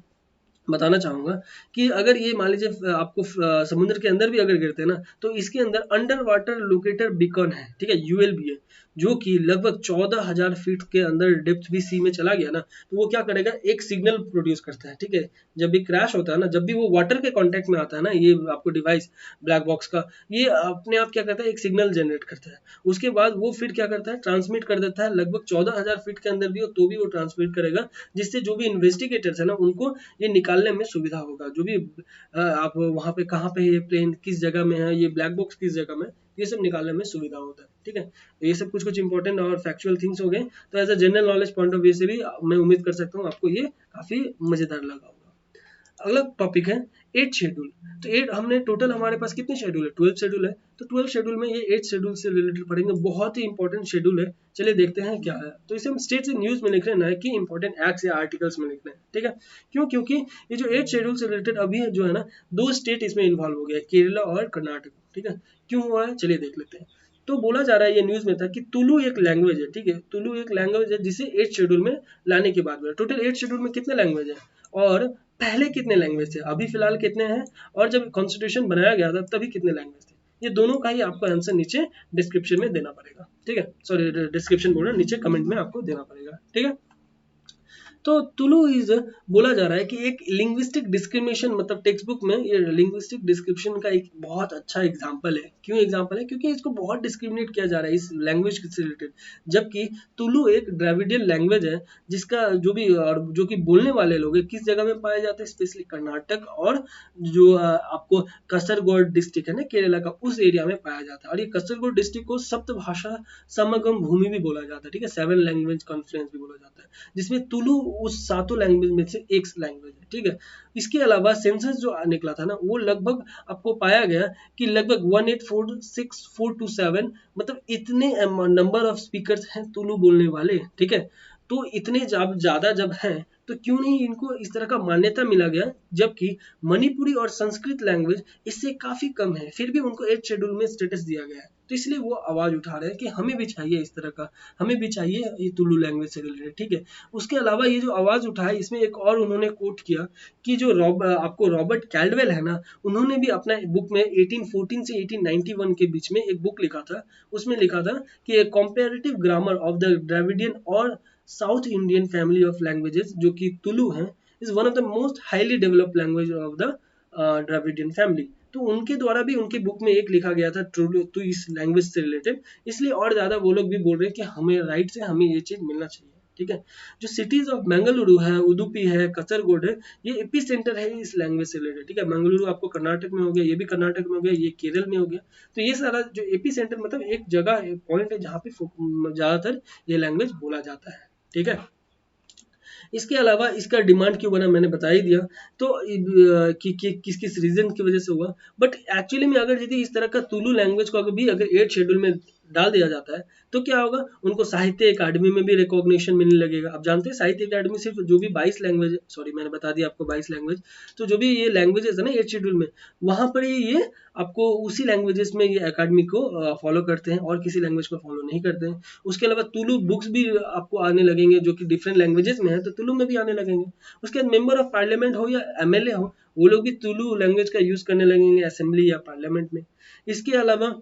बताना चाहूँगा कि अगर ये मान लीजिए आपको समुद्र के अंदर भी अगर गिरते हैं ना, तो इसके अंदर अंडर वाटर लोकेटर बीकॉन है, ठीक है, यूएलबी है, जो कि लगभग 14,000 फीट के अंदर डेप्थ भी सी में चला गया ना, तो वो क्या करेगा, एक सिग्नल प्रोड्यूस करता है, ठीक है। जब भी क्रैश होता है ना, जब भी वो वाटर के कांटेक्ट में आता है ना, ये आपको डिवाइस ब्लैक बॉक्स का, ये अपने आप क्या करता है, एक सिग्नल जनरेट करता है। उसके बाद वो फिर क्या करता है, ट्रांसमिट कर देता है, लगभग 14,000 फीट के अंदर भी हो तो भी वो ट्रांसमिट करेगा, जिससे जो भी इन्वेस्टिगेटर्स है ना, उनको ये निकालने में सुविधा होगा। जो भी आप वहाँ पे कहाँ पे ये प्लेन किस जगह में है, ये ब्लैक बॉक्स किस जगह में, ये सब निकालने में सुविधा होता है, ठीक है। तो ये सब कुछ कुछ इंपॉर्टेंट और फैक्चुअल थिंग्स हो गए। तो as a general knowledge point of view से भी मैं उम्मीद कर सकता हूँ आपको ये काफी मजेदार लगा होगा। अगला टॉपिक है 8 शेड्यूल। तो 8 हमने टोटल हमारे पास कितने शेड्यूल है, 12 शेड्यूल है। तो 12 शेड्यूल में ये 8 शेड्यूल से रिलेटेड पढ़ेंगे, बहुत ही इंपॉर्टेंट शेड्यूल है। चलिए देखते हैं क्या है। तो इसे हम स्टेट से न्यूज में लिख रहे हैं, ना कि इंपॉर्टेंट एक्ट्स या आर्टिकल्स में लिख रहे हैं, ठीक है। क्यों, क्योंकि ये जो 8 शेड्यूल से रिलेटेड अभी जो है ना, 2 स्टेट इसमें इन्वॉल्व हो गया है, केरला और कर्नाटक, ठीक है। क्यों हुआ है चलिए देख लेते हैं। तो बोला जा रहा है, ये न्यूज में था कि तुलु एक लैंग्वेज है, ठीक है। तुलु एक लैंग्वेज है जिसे 8 शेड्यूल में लाने की बात है। टोटल 8 शेड्यूल में कितने लैंग्वेज है, और पहले कितने लैंग्वेज थे, अभी फिलहाल कितने हैं, और जब कॉन्स्टिट्यूशन बनाया गया था तभी कितने लैंग्वेज थे। ये दोनों का ही आपको आंसर नीचे डिस्क्रिप्शन में देना पड़ेगा, ठीक है। सॉरी, डिस्क्रिप्शन बोल रहा हूं, नीचे कमेंट में आपको देना पड़ेगा, ठीक है। तो तुलु इज, बोला जा रहा है कि एक लिंग्विस्टिक डिस्क्रिमिनेशन, मतलब टेक्स्ट बुक में ये लिंग्विस्टिक डिस्क्रिप्शन का एक बहुत अच्छा एग्जांपल है। क्यों एग्जांपल है, क्योंकि इसको बहुत डिस्क्रिमिनेट किया जा रहा है इस लैंग्वेज से रिलेटेड। जबकि तुलु एक द्रविडियन लैंग्वेज है, जिसका जो भी और जो कि बोलने वाले लोग हैं किस जगह में पाए जाते हैं, स्पेशली कर्नाटक और जो आपको कसरगोड डिस्ट्रिक्ट है ना केरला का, उस एरिया में पाया जाता है। और ये कसरगोड डिस्ट्रिक्ट को सप्तभाषा समागम भूमि भी बोला जाता है, ठीक है, 7 लैंग्वेज कॉन्फ्रेंस भी बोला जाता है, जिसमें तुलु उस 7 लैंग्वेज में से एक लैंग्वेज है, ठीक है। इसके अलावा सेंसस जो निकला था ना, वो लगभग आपको पाया गया कि लगभग 1846427, मतलब इतने नंबर ऑफ स्पीकर्स हैं तुलु बोलने वाले, ठीक है। तो इतने जब ज्यादा जब हैं, तो क्यों नहीं इनको इस तरह का मान्यता मिला गया, जबकि मणिपुरी और संस्कृत लैंग्वेज इससे काफी कम है, फिर भी उनको 8 शेड्यूल में स्टेटस दिया गया है। तो इसलिए वो आवाज उठा रहे हैं कि हमें भी चाहिए इस तरह का, हमें भी चाहिए ये तुलु लैंग्वेज से रिलेटेड, ठीक है। उसके अलावा ये जो आवाज उठाई, इसमें एक और उन्होंने कोट किया कि जो आपको रॉबर्ट कैल्डवेल है ना, उन्होंने भी अपना बुक में 1814 से 1891 के बीच में एक बुक लिखा था। उसमें लिखा था कि comparative grammar of the Dravidian और south Indian family of languages, जो कि तुलु है, is one of the most highly developed language of the Dravidian family. तो उनके द्वारा भी उनके बुक में एक लिखा गया था तो इस लैंग्वेज से रिलेटेड, इसलिए और ज्यादा वो लोग भी बोल रहे हैं कि हमें राइट से हमें ये चीज मिलना चाहिए, ठीक है। जो सिटीज ऑफ मंगलुरु है, उडुपी है, कसरगोड है, ये एपी सेंटर है इस लैंग्वेज से रिलेटेड, ठीक है। मंगलुरु आपको कर्नाटक में हो गया, ये भी कर्नाटक में हो गया, ये केरल में हो गया। तो ये सारा जो एपी सेंटर मतलब एक जगह पॉइंट है जहाँ पे ज्यादातर ये लैंग्वेज बोला जाता है, ठीक है। इसके अलावा इसका डिमांड क्यों बना मैंने बता ही दिया। तो कि किस किस रीजन की वजह से हुआ। बट एक्चुअली में अगर यदि इस तरह का तुलु लैंग्वेज को अगर 8 शेड्यूल में डाल दिया जाता है, तो क्या होगा, उनको साहित्य अकादमी में भी रिकॉग्निशन मिलने लगेगा। आप जानते हैं साहित्य अकादमी सिर्फ जो भी 22 लैंग्वेज, सॉरी मैंने बता दिया आपको 22 लैंग्वेज, तो जो भी ये लैंग्वेजेस है ना 8 शेड्यूल में, वहां पर ये आपको उसी लैंग्वेजेस में ये अकादमी को फॉलो करते हैं और किसी लैंग्वेज को फॉलो नहीं करते हैं। उसके अलावा तुलु बुक्स भी आपको आने लगेंगे जो कि डिफरेंट लैंग्वेजेस में है, तो तुलु में भी आने लगेंगे। उसके बाद मेंबर ऑफ पार्लियामेंट हो या एमएलए हो, वो लोग भी तुलु लैंग्वेज का यूज करने लगेंगे असेंबली या पार्लियामेंट में। इसके अलावा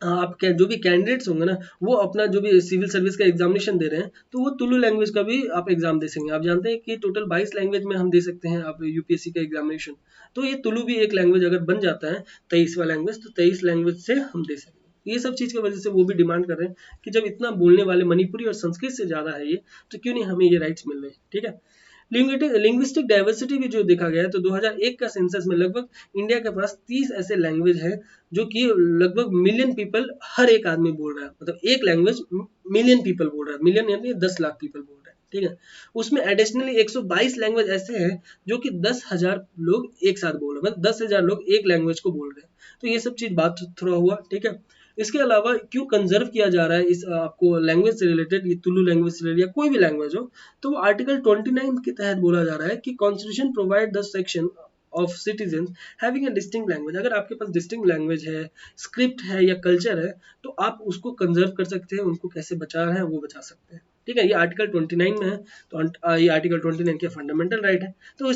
आप जो भी कैंडिडेट्स होंगे ना, वो अपना जो भी सिविल सर्विस का एग्जामिनेशन दे रहे हैं, तो वो तुलु लैंग्वेज का भी आप एग्जाम दे सकेंगे। आप जानते हैं कि टोटल 22 लैंग्वेज में हम दे सकते हैं आप यूपीएससी का एग्जामिनेशन, तो ये तुलु भी एक लैंग्वेज अगर बन जाता है 23वां लैंग्वेज, तो 23 लैंग्वेज से हम दे सकेंगे। ये सब चीज की वजह से वो भी डिमांड कर रहे हैं कि जब इतना बोलने वाले मणिपुरी और संस्कृत से ज्यादा है ये, तो क्यों नहीं हमें ये राइट्स मिल रहे हैं, ठीक है। लिंग्विस्टिक डाइवर्सिटी भी जो देखा गया है, तो 2001 का सेंसस में लगभग इंडिया के पास 30 ऐसे लैंग्वेज है जो कि लगभग मिलियन पीपल हर एक आदमी बोल रहा है, मतलब एक लैंग्वेज मिलियन पीपल बोल रहा है, मिलियन यानी 10 लाख पीपल बोल रहे हैं, ठीक है। उसमें एडिशनली 122 लैंग्वेज ऐसे हैं जो कि 10,000 लोग एक साथ बोल रहे हैं, मतलब 10,000 लोग एक लैंग्वेज को बोल रहे हैं। तो ये सब चीज बात थोड़ा हुआ, ठीक है। इसके अलावा क्यों कंजर्व किया जा रहा है इस आपको लैंग्वेज से रिलेटेड, ये तुलु लैंग्वेज से रिलेटेड या कोई भी लैंग्वेज हो, तो वो आर्टिकल 29 के तहत बोला जा रहा है कि constitution provide the section of citizen having a distinct language. अगर आपके पास डिस्टिंक्ट लैंग्वेज है, स्क्रिप्ट है या कल्चर है, तो आप उसको कंजर्व कर सकते हैं, उनको कैसे बचा रहे हैं वो बचा सकते हैं, ठीक है, ये आर्टिकल 29 में है। तो ये आर्टिकल 29 के फंडामेंटल राइट है। तो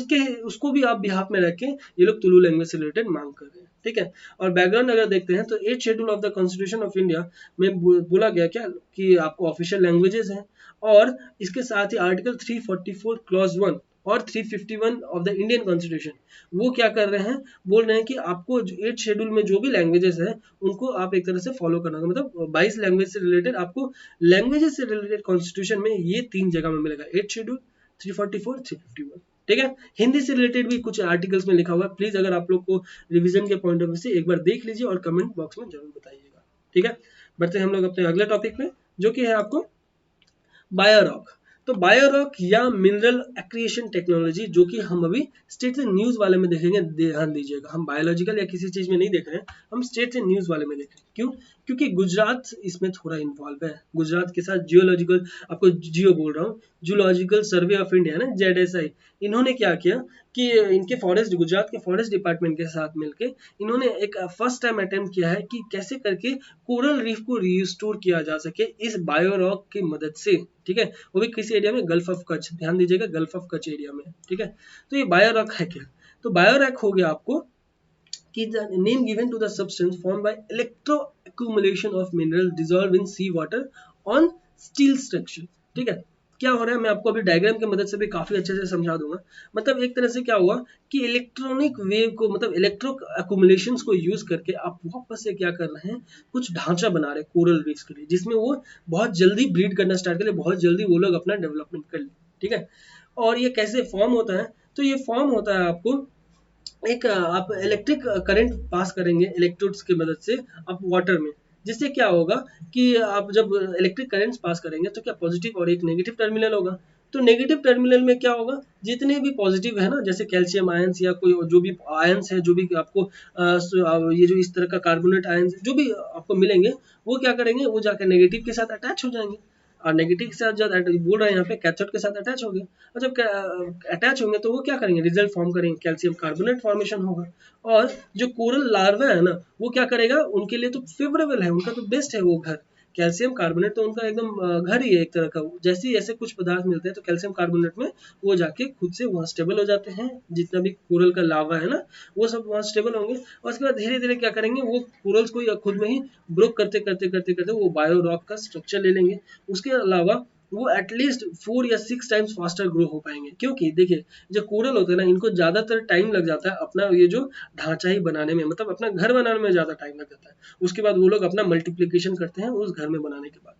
उसको भी आप बिहाफ में रख के ये लोग तुलु लैंग्वेज से रिलेटेड मांग कर रहे हैं। ठीक है, और बैकग्राउंड अगर देखते हैं तो 8 schedule of the constitution of India में बोला गया क्या कि आपको ऑफिशियल लैंग्वेजेस हैं, और इसके साथ ही आर्टिकल 344 क्लॉज 1 और 351 ऑफ द इंडियन कॉन्स्टिट्यूशन वो क्या कर रहे हैं, बोल रहे हैं कि आपको 8 शेड्यूल में जो भी लैंग्वेजेस है उनको आप एक तरह से फॉलो करना होगा। मतलब 22 लैंग्वेज से रिलेटेड आपको लैंग्वेजेस से रिलेटेड कॉन्स्टिट्यूशन में ये 3 जगह में मिलेगा, 8 शेड्यूल, 344, 351। ठीक है, हिंदी से रिलेटेड भी कुछ आर्टिकल्स में लिखा हुआ है। प्लीज अगर आप लोग को रिवीजन के पॉइंट ऑफ व्यू से एक बार देख लीजिए और कमेंट बॉक्स में जरूर बताइएगा। ठीक है, बढ़ते हैं हम लोग अपने अगले टॉपिक में, जो कि है आपको बायोरॉक। तो बायोरॉक या मिनरल एक्रिएशन टेक्नोलॉजी, जो कि हम अभी स्टेट से न्यूज वाले में देखेंगे, ध्यान दीजिएगा, हम बायोलॉजिकल या किसी चीज में नहीं देख रहे हैं, हम स्टेट से न्यूज वाले में देख रहे हैं। क्यों? क्योंकि गुजरात इसमें थोड़ा इन्वॉल्व है। गुजरात के साथ जियोलॉजिकल, आपको जियो बोल रहा हूँ, जूलॉजिकल सर्वे ऑफ इंडिया ना, ZSI, इन्होंने क्या किया कि इनके फॉरेस्ट, गुजरात के फॉरेस्ट डिपार्टमेंट के साथ मिलके इन्होंने एक फर्स्ट टाइम अटेम्प्ट किया है कि कैसे करके कोरल रीफ को रिस्टोर किया जा सके इस बायोरॉक की मदद से। ठीक है, वो भी किसी एरिया में, गल्फ ऑफ कच्छ, ध्यान दीजिएगा, गल्फ ऑफ कच्छ एरिया में। ठीक है, तो ये बायोरॉक है क्या? तो बायोरॉक हो गया आपको कि the name given to the substance form by electro accumulation of mineral dissolve in sea water on steel structure. ठीक है, क्या हो रहा है मैं आपको अभी डायग्राम की मदद से भी काफी अच्छे से समझा दूंगा। मतलब एक तरह से क्या हुआ कि इलेक्ट्रॉनिक वेव को, मतलब इलेक्ट्रो एक्यूमुलेशंस को यूज करके आप वापस से क्या कर रहे हैं, कुछ ढांचा बना रहे हैं कोरल रीफ्स के लिए, जिसमें वो बहुत जल्दी ब्रीड करना स्टार्ट कर ले, बहुत जल्दी वो लोग अपना डेवलपमेंट कर ले। ठीक है, और ये कैसे फॉर्म होता है? तो ये फॉर्म होता है आपको एक, आप इलेक्ट्रिक करंट पास करेंगे इलेक्ट्रोड्स की मदद से आप वाटर में, जिससे क्या होगा कि आप जब इलेक्ट्रिक करंट्स पास करेंगे तो क्या पॉजिटिव और एक नेगेटिव टर्मिनल होगा। तो नेगेटिव टर्मिनल में क्या होगा, जितने भी पॉजिटिव है ना, जैसे कैल्शियम आयंस या कोई जो भी आयंस है, जो भी आपको ये जो इस तरह का कार्बोनेट आयंस जो भी आपको मिलेंगे, वो क्या करेंगे, वो जाकर नेगेटिव के साथ अटैच हो जाएंगे, और नेगेटिव के साथ जब बोल रहे हैं यहाँ पे कैथोड के साथ अटैच हो गए, और जब अटैच होंगे तो वो क्या करेंगे, रिजल्ट फॉर्म करेंगे, कैल्शियम कार्बोनेट फॉर्मेशन होगा। और जो कोरल लार्वा है ना, वो क्या करेगा, उनके लिए तो फेवरेबल है, उनका तो बेस्ट है वो घर, कैल्शियम कार्बोनेट तो उनका एकदम घर ही है एक तरह का। जैसे ही ऐसे कुछ पदार्थ मिलते हैं तो कैल्शियम कार्बोनेट में वो जाके खुद से वहाँ स्टेबल हो जाते हैं, जितना भी कोरल का लावा है ना, वो सब वहाँ स्टेबल होंगे, और उसके बाद धीरे धीरे क्या करेंगे, वो कोरल्स को या खुद में ही ब्रोक करते करते करते करते वो बायो रॉक का स्ट्रक्चर ले लेंगे। उसके अलावा वो एटलीस्ट 4 या 6 टाइम्स फास्टर ग्रो हो पाएंगे, क्योंकि देखिए जो कोरल होते हैं ना, इनको ज्यादातर टाइम लग जाता है अपना ये जो ढांचा ही बनाने में, मतलब अपना घर बनाने में ज्यादा टाइम लग जाता है। उसके बाद वो लोग अपना मल्टीप्लिकेशन करते हैं उस घर में बनाने के बाद।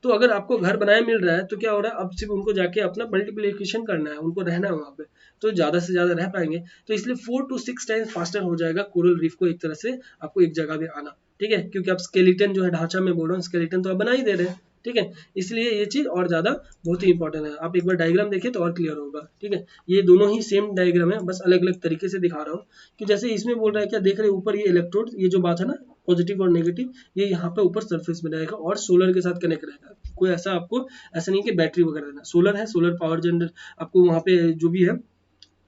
तो अगर आपको घर बनाया मिल रहा है तो क्या हो रहा है, अब सिर्फ उनको जाके अपना मल्टीप्लिकेशन करना है, उनको रहना है वहाँ पे, तो ज्यादा से ज्यादा रह पाएंगे। तो इसलिए 4 to 6 टाइम्स फास्टर हो जाएगा कोरल रीफ को एक तरह से आपको एक जगह पे आना। ठीक है, क्योंकि आप स्केलेटन जो है, ढांचा में बोल रहा हूँ, स्केलेटन तो आप बना ही दे रहे हैं। ठीक है, इसलिए ये चीज और ज्यादा बहुत ही इंपॉर्टेंट है। आप एक बार डायग्राम देखिए तो और क्लियर होगा। ठीक है, ये दोनों ही सेम डायग्राम है, बस अलग अलग तरीके से दिखा रहा हूँ। कि जैसे इसमें बोल रहा है, क्या देख रहे हैं ऊपर ये इलेक्ट्रोड, ये जो बात है ना पॉजिटिव और नेगेटिव, ये यहाँ पे ऊपर सरफेस में रहेगा और सोलर के साथ कनेक्ट रहेगा। कोई ऐसा आपको ऐसा नहीं कि बैटरी वगैरह देना, सोलर है, सोलर पावर जनरेट आपको वहाँ पे जो भी है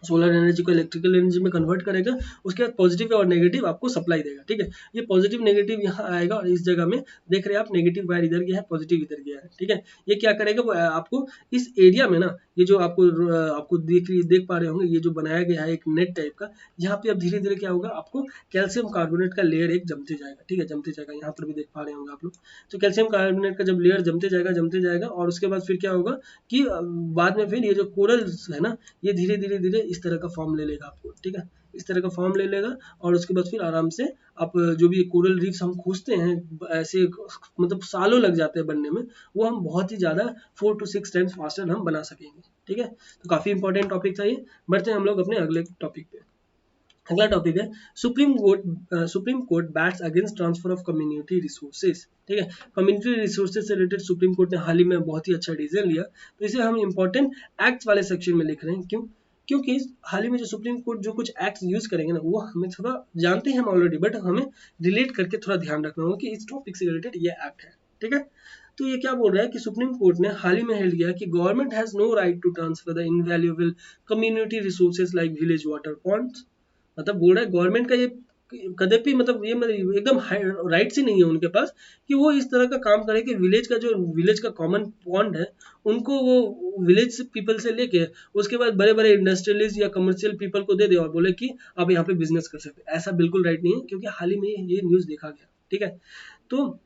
सोलर एनर्जी को इलेक्ट्रिकल एनर्जी में कन्वर्ट करेगा। उसके बाद पॉजिटिव और नेगेटिव आपको सप्लाई देगा। ठीक है, ये पॉजिटिव नेगेटिव यहाँ आएगा और इस जगह में देख रहे हैं आप, नेगेटिव वायर इधर गया है, पॉजिटिव इधर गया है। ठीक है, ये क्या करेगा, वो आपको इस एरिया में ना, ये जो आपको देख पा रहे होंगे, ये जो बनाया गया है एक नेट टाइप का, यहाँ पे अब धीरे धीरे क्या होगा, आपको कैल्शियम कार्बोनेट का लेयर एक जमते जाएगा। ठीक है, जमते जाएगा, यहाँ पर भी देख पा रहे होंगे आप लोग। तो कैल्शियम कार्बोनेट का जब लेयर जमते जाएगा और उसके बाद फिर क्या होगा कि बाद में फिर ये जो कोरल है ना, ये धीरे धीरे धीरे इस तरह का फॉर्म ले लेगा आपको। ठीक है, इस तरह का फॉर्म ले लेगा और उसके बाद फिर आराम से आप जो भी कोरल रीफ्स हम खोजते हैं ऐसे, मतलब सालों लग जाते हैं बनने में, वो हम बहुत ही ज्यादा 4 to 6 टाइम्स फास्टर हम बना सकेंगे। ठीक है, तो काफी इंपॉर्टेंट टॉपिक था ये। बढ़ते हैं हम लोग अपने अगले टॉपिक पे। अगला टॉपिक है supreme court bats against transfer of community resources. ठीक है, कम्युनिटी रिसोर्सेज से रिलेटेड सुप्रीम कोर्ट ने हाल ही में बहुत ही अच्छा डिसीजन लिया, तो इसे हम इंपॉर्टेंट एक्ट वाले सेक्शन में लिख रहे हैं। क्यों? क्योंकि हाल ही में जो सुप्रीम कोर्ट जो कुछ एक्ट यूज करेंगे ना, वो हमें थोड़ा जानते हैं हम ऑलरेडी, बट हमें रिलेट करके थोड़ा ध्यान रखना होगा कि इस टॉपिक से रिलेटेड ये एक्ट है। ठीक है, तो ये क्या बोल रहा है कि सुप्रीम कोर्ट ने हाल ही में हेल्ड किया कि government has no right to transfer the invaluable community resources like village water ponds. मतलब बोल रहा है गवर्नमेंट का ये कदापि मतलब ये एकदम राइट ही नहीं है उनके पास कि वो इस तरह का काम करे कि विलेज का कॉमन पॉइंट है उनको वो विलेज पीपल से लेके उसके बाद बड़े बड़े इंडस्ट्रियलिस्ट या कमर्शियल पीपल को दे दे और बोले कि आप यहाँ पे बिजनेस कर सकते हैं। ऐसा बिल्कुल राइट नहीं है, क्योंकि हाल ही में ये न्यूज़ देखा गया। ठीक है, तो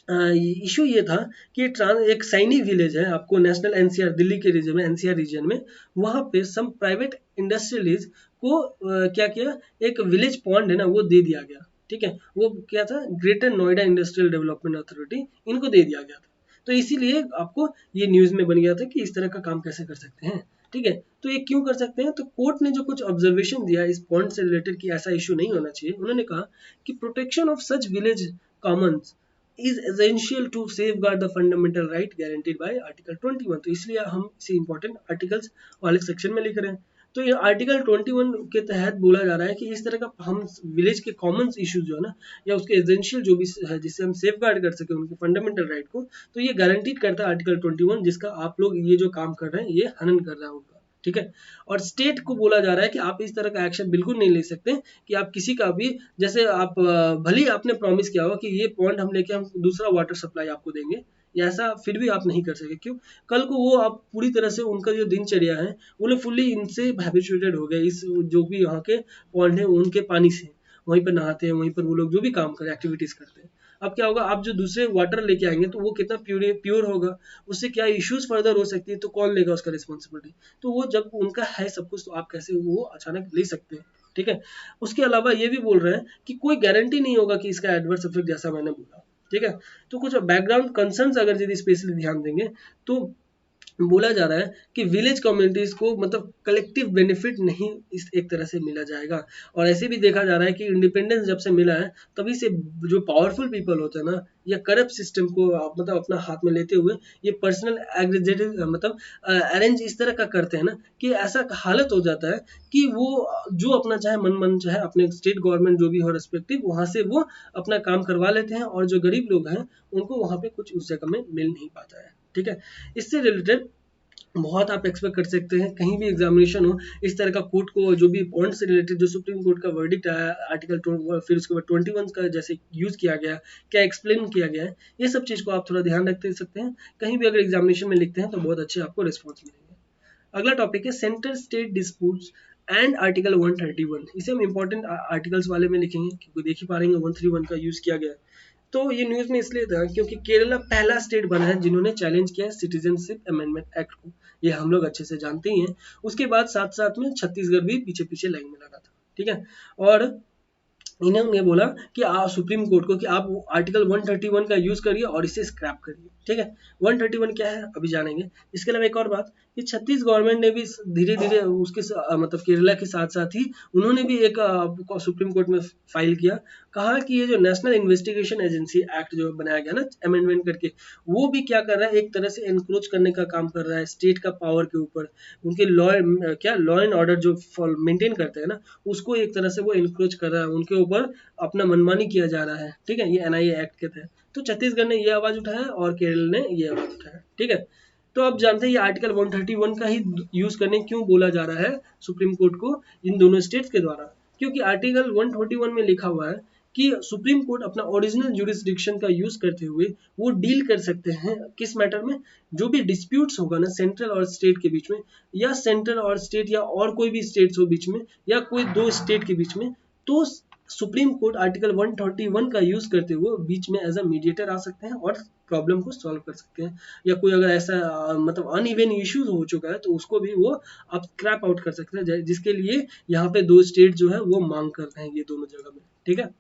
इशू ये था कि एक सैनी विलेज है आपको नेशनल एनसीआर दिल्ली के रीजन में, एनसीआर रीजन में, वहाँ पे सम प्राइवेट इंडस्ट्रियलिस्ट को क्या किया, एक विलेज पॉन्ड है ना वो दे दिया गया। ठीक है, वो क्या था, greater Noida industrial development authority, इनको दे दिया गया था। तो इसीलिए आपको ये न्यूज़ में बन गया था कि इस तरह का काम कैसे कर सकते हैं। ठीक है, तो ये क्यों कर सकते हैं, तो कोर्ट ने जो कुछ ऑब्जर्वेशन दिया इस पॉइंट से रिलेटेड कि ऐसा इशू नहीं होना चाहिए, उन्होंने कहा कि protection of such village Commons is essential to safeguard the fundamental right guaranteed by Article 21। तो इसलिए हम इसे इंपॉर्टेंट आर्टिकल्स वाले सेक्शन में लिख रहे हैं। तो ये आर्टिकल 21 के तहत बोला जा रहा है कि इस तरह का हम विलेज के कॉमन इश्यूज जो है ना, या उसके एसेंशियल जो भी है जिससे हम सेफ गार्ड कर सके उनके फंडामेंटल राइट को, तो ये गारंटीड करता है आर्टिकल 21, जिसका आप लोग ये जो काम कर रहे हैं ये हनन कर रहा है उनका। ठीक है, और स्टेट को बोला जा रहा है कि आप इस तरह का एक्शन बिल्कुल नहीं ले सकते कि आप किसी का भी, जैसे आप भले ही आपने प्रॉमिस किया हो कि ये पॉइंट हम लेके हम दूसरा वाटर सप्लाई आपको देंगे, या ऐसा फिर भी आप नहीं कर सके। क्यों, कल को वो आप पूरी तरह से उनका जो दिनचर्या है वो लोग फुल्ली इनसे हैबिचुएटेड हो गए, इस जो भी यहाँ के पॉइंट है उनके पानी से, वहीं पर नहाते हैं, वहीं पर वो लोग जो भी काम करे एक्टिविटीज करते हैं। अब क्या होगा, आप जो दूसरे वाटर लेके आएंगे तो वो कितना प्योर होगा, उससे क्या इश्यूज फर्दर हो सकती है, तो कौन लेगा उसका रिस्पॉन्सिबिलिटी। तो वो जब उनका है सब कुछ, तो आप कैसे वो अचानक ले सकते हैं। ठीक है, उसके अलावा ये भी बोल रहे हैं कि कोई गारंटी नहीं होगा कि इसका एडवर्स इफेक्ट, जैसा मैंने बोला। ठीक है, तो कुछ बैकग्राउंड कंसर्न्स अगर यदि स्पेशली ध्यान देंगे तो बोला जा रहा है कि विलेज कम्युनिटीज को मतलब कलेक्टिव बेनिफिट नहीं इस एक तरह से मिला जाएगा। और ऐसे भी देखा जा रहा है कि इंडिपेंडेंस जब से मिला है तभी से जो पावरफुल पीपल होते हैं ना, या करप्ट सिस्टम को मतलब अपना हाथ में लेते हुए ये पर्सनल एग्रीजेटिव मतलब अरेंज इस तरह का करते हैं ना, कि ऐसा हालत हो जाता है कि वो जो अपना चाहे मन चाहे अपने स्टेट गवर्नमेंट जो भी हो रेस्पेक्टिव, वहाँ से वो अपना काम करवा लेते हैं, और जो गरीब लोग हैं उनको वहाँ पे कुछ उस जगह में मिल नहीं पाता है। ठीक है, इससे रिलेटेड बहुत आप एक्सपेक्ट कर सकते हैं, कहीं भी एग्जामिनेशन हो इस तरह का कोर्ट को जो भी पॉइंट से रिलेटेड जो सुप्रीम कोर्ट का वर्डिक्ट आया आर्टिकल फिर उसके बाद 21 का जैसे यूज किया गया, क्या एक्सप्लेन किया गया है, ये सब चीज़ को आप थोड़ा ध्यान रखते सकते हैं। कहीं भी अगर एग्जामिनेशन में लिखते हैं तो बहुत अच्छे आपको रिस्पॉन्स मिलेंगे। अगला टॉपिक है centre state disputes and article 131। इसे हम इंपॉर्टेंट आर्टिकल्स वाले में लिखेंगे, क्योंकि देख ही पा रहे हैं 131 का यूज किया गया है। तो ये न्यूज़ में इसलिए था क्योंकि केरला पहला स्टेट बना है जिन्होंने चैलेंज किया है सिटीजनशिप अमेंडमेंट एक्ट को, ये हम लोग अच्छे से जानते ही हैं। उसके बाद साथ साथ में छत्तीसगढ़ भी पीछे पीछे लाइन में लगा था। ठीक है, और इन्होंने बोला कि सुप्रीम कोर्ट को कि आप आर्टिकल 131 का यूज करिए और इसे स्क्रैप करिए। ठीक है, 131 क्या है अभी जानेंगे। इसके अलावा एक और बात कि छत्तीस गवर्नमेंट ने भी धीरे धीरे उसके मतलब केरला के साथ साथ ही उन्होंने भी एक सुप्रीम कोर्ट में फाइल किया, कहा कि ये जो नेशनल इन्वेस्टिगेशन एजेंसी एक्ट जो बनाया गया ना अमेंडमेंट करके, वो भी क्या कर रहा है, एक तरह से एनक्रोच करने का काम कर रहा है स्टेट का पावर के ऊपर। उनके लॉ एंड ऑर्डर जो मेंटेन करते हैं ना, उसको एक तरह से वो एनक्रोच कर रहा है, उनके ऊपर अपना मनमानी किया जा रहा है। ठीक है, ये एनआईए एक्ट के तहत तो छत्तीसगढ़ ने ये आवाज उठाया और केरल ने ये आवाज उठाया। ठीक है, तो अब जानते हैं ये आर्टिकल 131 का ही यूज करने क्यों बोला जा रहा है सुप्रीम कोर्ट को इन दोनों स्टेट्स के द्वारा। क्योंकि आर्टिकल 141 में लिखा हुआ है कि सुप्रीम कोर्ट अपना ओरिजिनल जुरिस्डिक्शन का यूज करते हुए वो डील कर सकते हैं किस मैटर में, जो भी डिस्प्यूट्स होगा ना सेंट्रल और स्टेट के बीच में, या सेंट्रल और स्टेट या और कोई भी स्टेट्स हो बीच में, या कोई दो स्टेट के बीच में, तो सुप्रीम कोर्ट आर्टिकल 131 का यूज करते हुए बीच में एज अ मीडिएटर आ सकते हैं और प्रॉब्लम को सॉल्व कर सकते हैं। या कोई अगर ऐसा मतलब अनइवन इश्यूज हो चुका है तो उसको भी वो आप स्क्रैप आउट कर सकते हैं, जिसके लिए यहाँ पे दो स्टेट जो है वो मांग कर रहे हैं ये दोनों जगह में। ठीक है,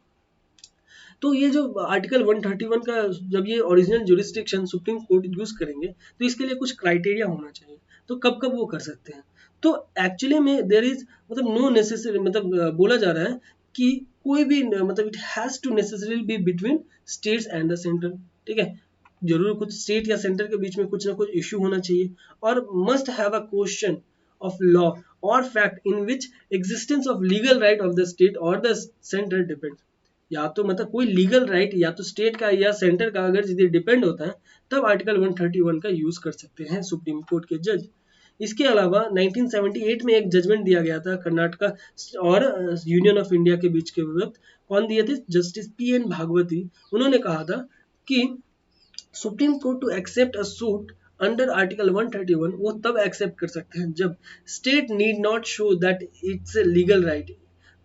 तो ये जो आर्टिकल 131 का जब ये original jurisdiction supreme court use करेंगे तो इसके लिए कुछ क्राइटेरिया होना चाहिए। तो कब कब वो कर सकते हैं, तो एक्चुअली में देयर इज मतलब नो नेसेसरी, मतलब बोला जा रहा है कि कोई भी मतलब it has to necessary be between states and the centre. ठीक है, जरूर कुछ स्टेट या सेंटर के बीच में कुछ ना कुछ इश्यू होना चाहिए, और must have a question of law or fact in which existence of legal right of the state or the center depends। या तो मतलब कोई लीगल राइट या तो स्टेट का या सेंटर का अगर यदि डिपेंड होता है तब आर्टिकल 131 का यूज कर सकते हैं सुप्रीम कोर्ट के जज। इसके अलावा 1978 में एक जजमेंट दिया गया था कर्नाटका और यूनियन ऑफ इंडिया के बीच के वक्त। कौन दिए थे? Justice P N Bhagwati. उन्होंने कहा था कि Supreme Court to accept a suit under article 131 वो तब एक्सेप्ट कर सकते हैं जब state need not show that it's legal right,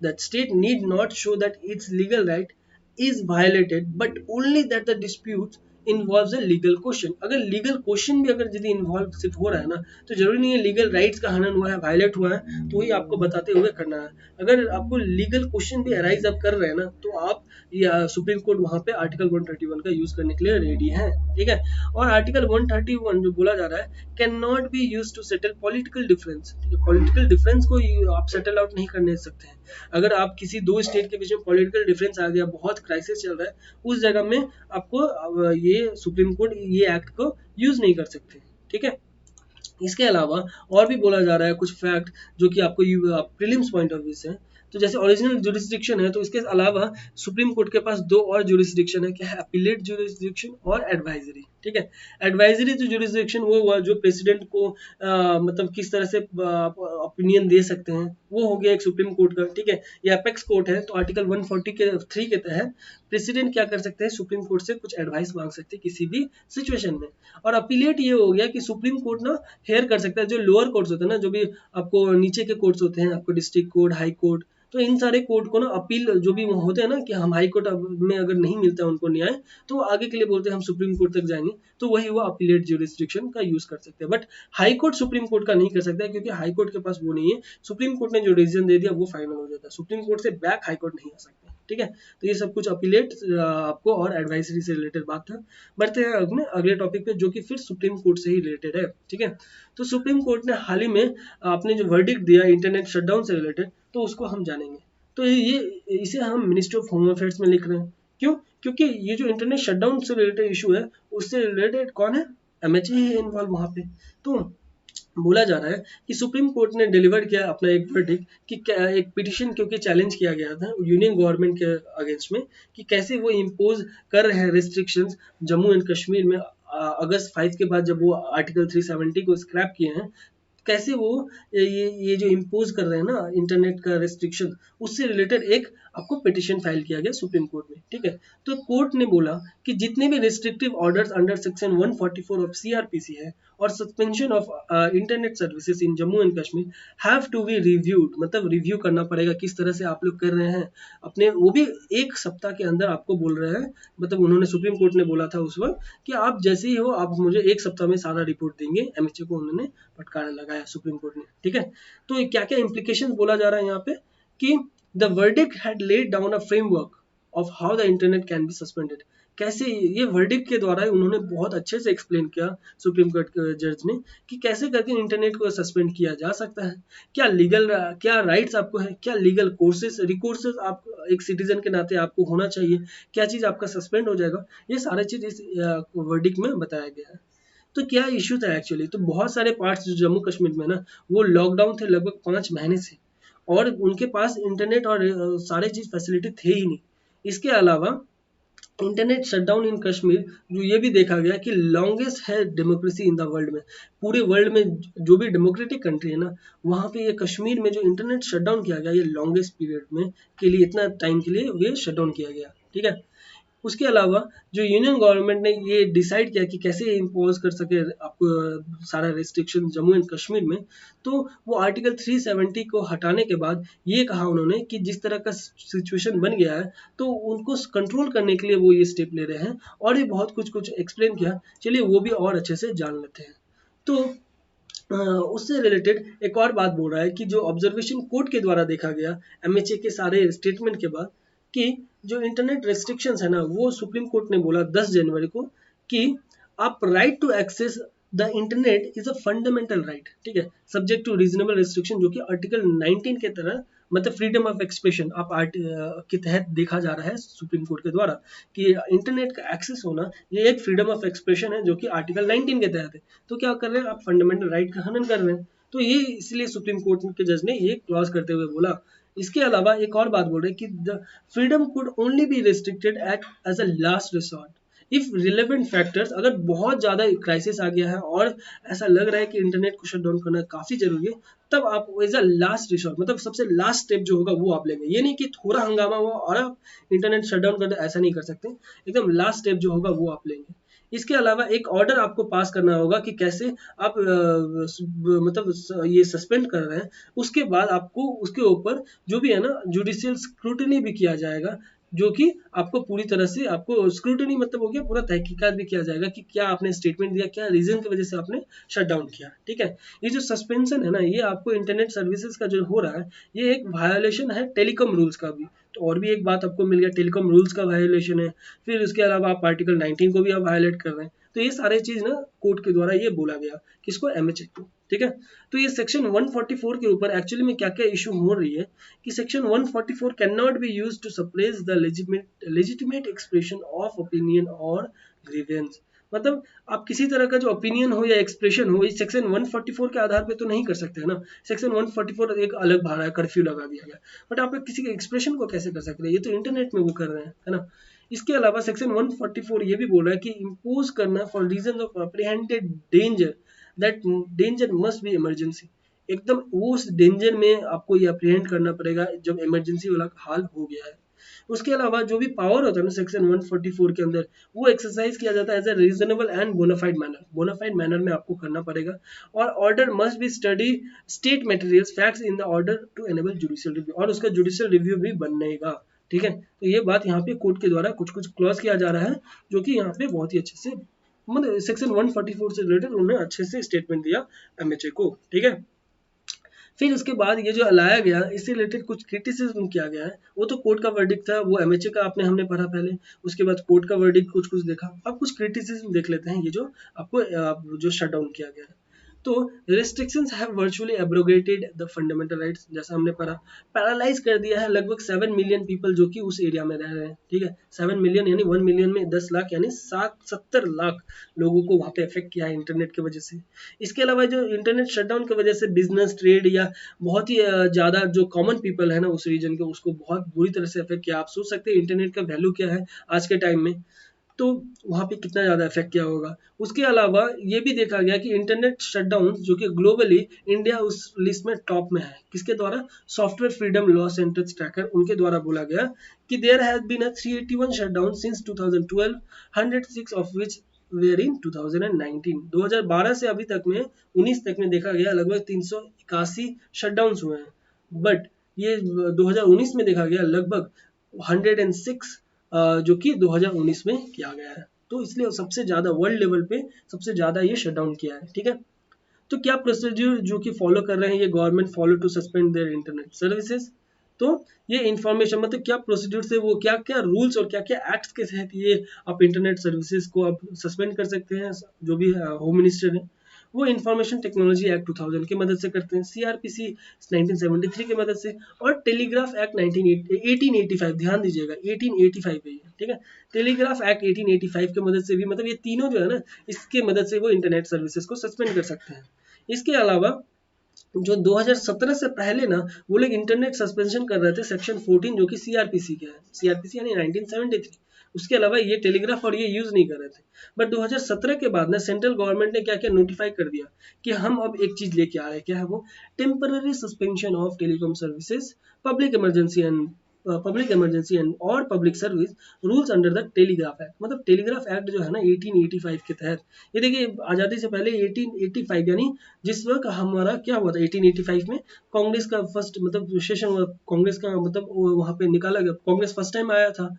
that state need not show that its legal right is violated but only that the dispute involves a legal question। अगर legal question भी अगर यदि involve सिर्फ हो रहा है ना, तो जरूरी नहीं है लीगल राइट्स का हनन हुआ है, वायलेट हुआ है, तो वही आपको बताते हुए करना है। अगर आपको लीगल क्वेश्चन भी अराइज आप कर रहे हैं ना, तो आप सुप्रीम कोर्ट वहां पे आर्टिकल 131 का यूज करने के लिए रेडी है। ठीक है। और आर्टिकल 131 जो बोला जा रहा है, can not be use to settle political difference. Political difference को आप सेटल आउट नहीं करने सकते हैं। अगर आप किसी दो स्टेट के बीच में पॉलिटिकल डिफरेंस आ गया, बहुत क्राइसिस चल रहा है, उस जगह में आपको ये सुप्रीम कोर्ट ये एक्ट को यूज नहीं कर सकते। ठीक है। इसके अलावा और भी बोला जा रहा है कुछ फैक्ट जो कि आपको प्रीलिम्स पॉइंट ऑफ व्यू से। तो जैसे ओरिजिनल जुरिस्डिक्शन है, तो इसके अलावा सुप्रीम कोर्ट के पास दो और जुरिस्डिक्शन है। क्या है? अपीलेट जुरिस्डिक्शन और एडवाइजरी। ठीक है। एडवाइजरी जो जुरिस्डिक्शन वो हुआ जो प्रेसिडेंट को मतलब किस तरह से ओपिनियन दे सकते हैं, वो हो गया एक सुप्रीम कोर्ट का। ठीक है। ये अपेक्स कोर्ट है, तो आर्टिकल 143 के तहत प्रेसिडेंट क्या कर सकते हैं? सुप्रीम कोर्ट से कुछ एडवाइस मांग सकते हैं किसी भी सिचुएशन में। और अपीलेट ये हो गया कि सुप्रीम कोर्ट ना हेयर कर सकता है जो लोअर कोर्ट्स होते हैं ना, जो भी आपको नीचे के कोर्ट्स होते हैं, आपको डिस्ट्रिक्ट कोर्ट, हाई कोर्ट, तो इन सारे कोर्ट को ना अपील जो भी होते हैं ना कि हम हाई कोर्ट में अगर नहीं मिलता है उनको न्याय, तो आगे के लिए बोलते हैं हम सुप्रीम कोर्ट तक जाएंगे, तो वही वो अपीलेट ज्यूरिसडिक्शन का यूज कर सकते हैं। But high court supreme court का नहीं कर सकता है, क्योंकि हाई कोर्ट के पास वो नहीं है। सुप्रीम कोर्ट ने जो डिसीजन दे दिया वो फाइनल हो जाता है, सुप्रीम कोर्ट से बैक हाई कोर्ट नहीं आ सकता। ठीक है। तो ये सब कुछ अपीलेट आपको और एडवाइजरी से रिलेटेड बात है। बढ़ते हैं अपने अगले टॉपिक पे, जो कि फिर सुप्रीम कोर्ट से ही रिलेटेड है। ठीक है। तो सुप्रीम कोर्ट ने हाल ही में आपने जो वर्डिक्ट दिया इंटरनेट शटडाउन से रिलेटेड, तो उसको हम जानेंगे। तो ये इसे हम मिनिस्ट्री ऑफ होम अफेयर्स में लिख रहे हैं। क्यों? क्योंकि ये जो इंटरनेट शटडाउन से रिलेटेड इशू है, उससे रिलेटेड कौन है? एमएचए ही इन्वॉल्व वहां पे। तो बोला जा रहा है कि सुप्रीम कोर्ट ने डिलीवर किया अपना एक वर्डिक्ट कि एक पिटिशन क्योंकि चैलेंज किया गया था यूनियन गवर्नमेंट के अगेंस्ट में कि कैसे वो इम्पोज कर रहे हैं रिस्ट्रिक्शंस जम्मू एंड कश्मीर में। अगस्त 5 के बाद जब वो आर्टिकल 370 को स्क्रैप किए हैं, कैसे वो ये जो इम्पोज कर रहे हैं ना इंटरनेट का रेस्ट्रिक्शन, उससे रिलेटेड एक आपको पिटिशन फाइल किया गया सुप्रीम कोर्ट में। ठीक है। तो कोर्ट ने बोला कि जितने भी restrictive orders under section 144 of CrPC है और suspension of internet services in Jammu and Kashmir have to be reviewed, मतलब रिव्यू करना पड़ेगा किस तरह से आप लोग कर रहे हैं अपने, वो भी एक सप्ताह के अंदर आपको बोल रहे हैं। मतलब उन्होंने सुप्रीम कोर्ट ने बोला था उस वक्त कि आप जैसे ही हो आप मुझे एक सप्ताह में सारा रिपोर्ट देंगे। एमएचए को उन्होंने फटकार लगाया सुप्रीम कोर्ट ने। ठीक है। तो क्या क्या इंप्लीकेशन बोला जा रहा है यहाँ पे कि the verdict had laid down a framework of how the internet can be suspended. कैसे ये वर्डिक्ट के द्वारा उन्होंने बहुत अच्छे से एक्सप्लेन किया सुप्रीम कोर्ट के जज ने कि कैसे करके इंटरनेट को सस्पेंड किया जा सकता है, क्या लीगल क्या राइट्स आपको है, क्या लीगल कोर्सेस रिकोर्सेस आप एक सिटीजन के नाते आपको होना चाहिए, क्या चीज आपका सस्पेंड हो जाएगा, ये सारी चीज इस वर्डिक्ट में बताया गया है। तो क्या इश्यू था एक्चुअली? तो बहुत सारे पार्ट्स जो जम्मू कश्मीर में ना वो लॉकडाउन थे लगभग 5 महीने से, और उनके पास इंटरनेट और सारे चीज फैसिलिटी थे ही नहीं। इसके अलावा इंटरनेट शटडाउन इन कश्मीर जो ये भी देखा गया कि लॉन्गेस्ट है डेमोक्रेसी इन द वर्ल्ड में, पूरे वर्ल्ड में जो भी डेमोक्रेटिक कंट्री है ना, वहाँ पे ये कश्मीर में जो इंटरनेट शटडाउन किया गया, ये लॉन्गेस्ट पीरियड में के लिए इतना टाइम के लिए ये शटडाउन किया गया। ठीक है। उसके अलावा जो यूनियन गवर्नमेंट ने ये डिसाइड किया कि कैसे इम्पोज कर सके आपको सारा रेस्ट्रिक्शन जम्मू एंड कश्मीर में, तो वो आर्टिकल 370 को हटाने के बाद ये कहा उन्होंने कि जिस तरह का सिचुएशन बन गया है तो उनको कंट्रोल करने के लिए वो ये स्टेप ले रहे हैं, और भी बहुत कुछ कुछ एक्सप्लेन किया। चलिए वो भी और अच्छे से जान लेते हैं। तो उससे रिलेटेड एक और बात बोल रहा है कि जो ऑब्जर्वेशन कोर्ट के द्वारा देखा गया एमएचए के सारे स्टेटमेंट के बाद कि जो इंटरनेट रेस्ट्रिक्शंस है ना, वो सुप्रीम कोर्ट ने बोला 10 जनवरी को कि आप right to access the internet is a fundamental right. ठीक है। सब्जेक्ट टू रीजनेबल रेस्ट्रिक्शन, जो कि आर्टिकल 19 के तरह मतलब फ्रीडम ऑफ एक्सप्रेशन आप के तहत देखा जा रहा है सुप्रीम कोर्ट के द्वारा कि इंटरनेट का एक्सेस होना ये एक फ्रीडम ऑफ एक्सप्रेशन है जो कि आर्टिकल 19 के तहत है। तो क्या कर रहे हैं आप? फंडामेंटल राइट का हनन कर रहे हैं। तो ये इसलिए सुप्रीम कोर्ट के जज ने ये क्लॉज करते हुए बोला। इसके अलावा एक और बात बोल रहे हैं कि the freedom could only be restricted at as a last resort. If relevant factors, अगर बहुत ज़्यादा क्राइसिस आ गया है और ऐसा लग रहा है कि इंटरनेट को शट डाउन करना काफ़ी जरूरी है, तब आप एज अ लास्ट रिसोर्ट, मतलब सबसे लास्ट स्टेप जो होगा वो आप लेंगे। ये नहीं कि थोड़ा हंगामा हुआ और आप इंटरनेट शट डाउन कर दे, ऐसा नहीं कर सकते। एकदम लास्ट स्टेप जो होगा वो आप लेंगे। इसके अलावा एक ऑर्डर आपको पास करना होगा कि कैसे आप मतलब ये सस्पेंड कर रहे हैं। उसके बाद आपको उसके ऊपर जो भी है ना जुडिशियल स्क्रूटनी भी किया जाएगा, जो कि आपको पूरी तरह से आपको स्क्रूटनी मतलब हो गया, पूरा तहकीकात भी किया जाएगा कि क्या आपने स्टेटमेंट दिया, क्या रीजन की वजह से आपने शट डाउन किया। ठीक है, ये जो सस्पेंशन है ना, ये आपको इंटरनेट सर्विसेज का जो हो रहा है, ये एक वायोलेशन है टेलीकॉम रूल्स का भी। तो और भी एक बात आपको मिल गया, टेलीकॉम रूल्स का वायोलेशन है, फिर उसके अलावा आप आर्टिकल 19 को भी आप वायोलेट कर रहे हैं। तो ये सारे चीज ना कोर्ट के द्वारा ये बोला गया, किसको, एमएचए को। ठीक है, तो ये सेक्शन 144 के ऊपर एक्चुअली में क्या क्या इशू हो रही है कि section 144 can not be use to suppress the legitimate expression of opinion और ग्रीवेंस। मतलब आप किसी तरह का जो ओपिनियन हो या एक्सप्रेशन हो, इस सेक्शन 144 के आधार पे तो नहीं कर सकते है ना। सेक्शन 144 एक अलग भाड़ा है, कर्फ्यू लगा दिया गया, बट आप किसी के एक्सप्रेशन को कैसे कर सकते हैं, ये तो इंटरनेट में वो कर रहे हैं, है ना। इसके अलावा सेक्शन 144 ये भी बोल रहा है कि इम्पोज करना for reason of apprehended danger, that danger must be emergency. एकदम वो उस डेंजर में आपको ये अप्रीहेंड करना पड़ेगा जब इमरजेंसी वाला हाल हो गया है। उसके अलावा जो भी पावर होता है ना सेक्शन 144 के अंदर, वो एक्सरसाइज किया जाता है as a reasonable and bona fide manner, bona fide manner में आपको करना पड़ेगा। और order must be study state materials facts in the order to enable judicial review, और उसका जुडिशियल रिव्यू भी बनेगा। ठीक है, तो ये बात यहाँ पे कोर्ट के द्वारा कुछ कुछ क्लॉज किया जा रहा है, जो कि यहाँ पे बहुत ही अच्छे से मतलब सेक्शन 144 से रिलेटेड उन्होंने अच्छे से स्टेटमेंट दिया एमएचए को। ठीक है, फिर उसके बाद ये जो लाया गया, इससे रिलेटेड कुछ क्रिटिसिज्म किया गया है। वो तो कोर्ट का वर्डिक्ट था, वो एमएचए का आपने हमने पढ़ा पहले, उसके बाद कोर्ट का वर्डिक्ट कुछ कुछ देखा। अब कुछ क्रिटिसिज्म देख लेते हैं, ये जो आपको जो शट डाउन किया गया है। तो restrictions have virtually abrogated the fundamental rights, जैसा हमने पढ़ा, पैरालाइज कर दिया है लगभग 7 मिलियन पीपल जो कि उस एरिया में रह रहे हैं। ठीक है, 7 मिलियन यानी 1 मिलियन में 10 लाख यानी 70 लाख लोगों को वहाँ पे अफेक्ट किया है इंटरनेट की वजह से। इसके अलावा जो इंटरनेट शटडाउन की वजह से बिजनेस ट्रेड या बहुत ही ज़्यादा जो कॉमन पीपल है ना उस रीजन के, उसको बहुत बुरी तरह से अफेक्ट किया। आप सोच सकते हैं इंटरनेट का वैल्यू क्या है आज के टाइम में, तो वहाँ पे कितना ज़्यादा इफेक्ट किया होगा। उसके अलावा ये भी देखा गया कि इंटरनेट शटडाउन जो कि ग्लोबली इंडिया उस लिस्ट में टॉप में है, किसके द्वारा, software freedom law centre tracker, उनके द्वारा बोला गया कि there has been a 381 shutdown since 2012, 106 of which were in 2019। 2012 से अभी तक में 19 तक में देखा गया लगभग 381 शटडाउन हुए हैं, बट ये 2019 में देखा गया लगभग 106 जो कि 2019 में किया गया है। तो इसलिए सबसे ज़्यादा वर्ल्ड लेवल पे सबसे ज़्यादा ये शटडाउन किया है। ठीक है, तो क्या प्रोसीड्यूर जो कि फॉलो कर रहे हैं ये government follow to suspend their internet services. तो ये इंफॉर्मेशन मतलब क्या प्रोसीड्यूर से, वो क्या क्या रूल्स और क्या क्या एक्ट्स के तहत ये आप इंटरनेट सर्विसेज को आप सस्पेंड कर सकते हैं, जो भी होम मिनिस्टर है वो इंफॉर्मेशन टेक्नोलॉजी एक्ट 2000 की मदद से करते हैं, सीआरपीसी 1973 की मदद से, और टेलीग्राफ एक्ट 1885, ध्यान दीजिएगा 1885 है ये। ठीक है, टेलीग्राफ एक्ट 1885 की मदद से भी, मतलब ये तीनों जो है ना इसके मदद से वो इंटरनेट सर्विसेज को सस्पेंड कर सकते हैं। इसके अलावा जो 2017 से पहले ना वो लोग इंटरनेट सस्पेंशन कर रहे थे सेक्शन 14 जो कि सीआरपीसी का है, सीआरपीसी यानी 1973। उसके अलावा ये टेलीग्राफ और ये यूज नहीं कर रहे थे। बट 2017 के बाद ना सेंट्रल गवर्नमेंट ने क्या क्या नोटिफाई कर दिया कि हम अब एक चीज लेके आ रहे हैं, क्या है वो, temporary suspension of telecom services, public emergency and और public service rules under the telegraph act. मतलब टेलीग्राफ एक्ट जो है ना 1885 के तहत, ये देखिए आज़ादी से पहले 1885 यानी जिस वक्त हमारा क्या हुआ था 1885 में, कांग्रेस का फर्स्ट मतलब सेशन हुआ, कांग्रेस का मतलब वहाँ पे निकाला गया, कांग्रेस फर्स्ट टाइम आया था।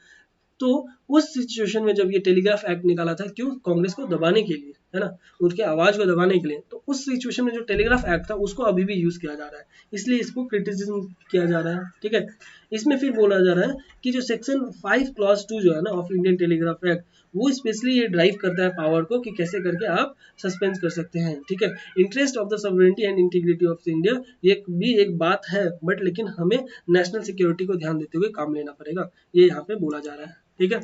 तो उस सिचुएशन में जब ये टेलीग्राफ एक्ट निकाला था, क्यों, कांग्रेस को दबाने के लिए, है ना, उनके आवाज को दबाने के लिए। तो उस सिचुएशन में जो टेलीग्राफ एक्ट था उसको अभी भी यूज किया जा रहा है, इसलिए इसको क्रिटिसिज्म किया जा रहा है। ठीक है, इसमें फिर बोला जा रहा है कि जो सेक्शन 5 क्लॉज 2 जो है ना ऑफ इंडियन टेलीग्राफ एक्ट, वो स्पेशली ये ड्राइव करता है पावर को कि कैसे करके आप सस्पेंड कर सकते हैं। ठीक है, interest of the sovereignty and integrity of India ये भी एक बात है, बट लेकिन हमें नेशनल सिक्योरिटी को ध्यान देते हुए काम लेना पड़ेगा, ये यहाँ पे बोला जा रहा है। ठीक है,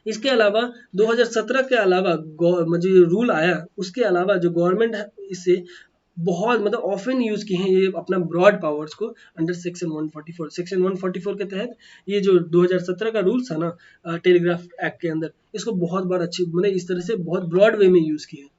इसके अलावा 2017 के अलावा जो रूल आया उसके अलावा जो गवर्नमेंट है इसे बहुत मतलब ऑफन यूज किए हैं ये अपना ब्रॉड पावर्स को अंडर सेक्शन 144। सेक्शन 144 के तहत ये जो 2017 का रूल्स है ना टेलीग्राफ एक्ट के अंदर, इसको बहुत बार अच्छी मतलब इस तरह से बहुत ब्रॉड वे में यूज किया है।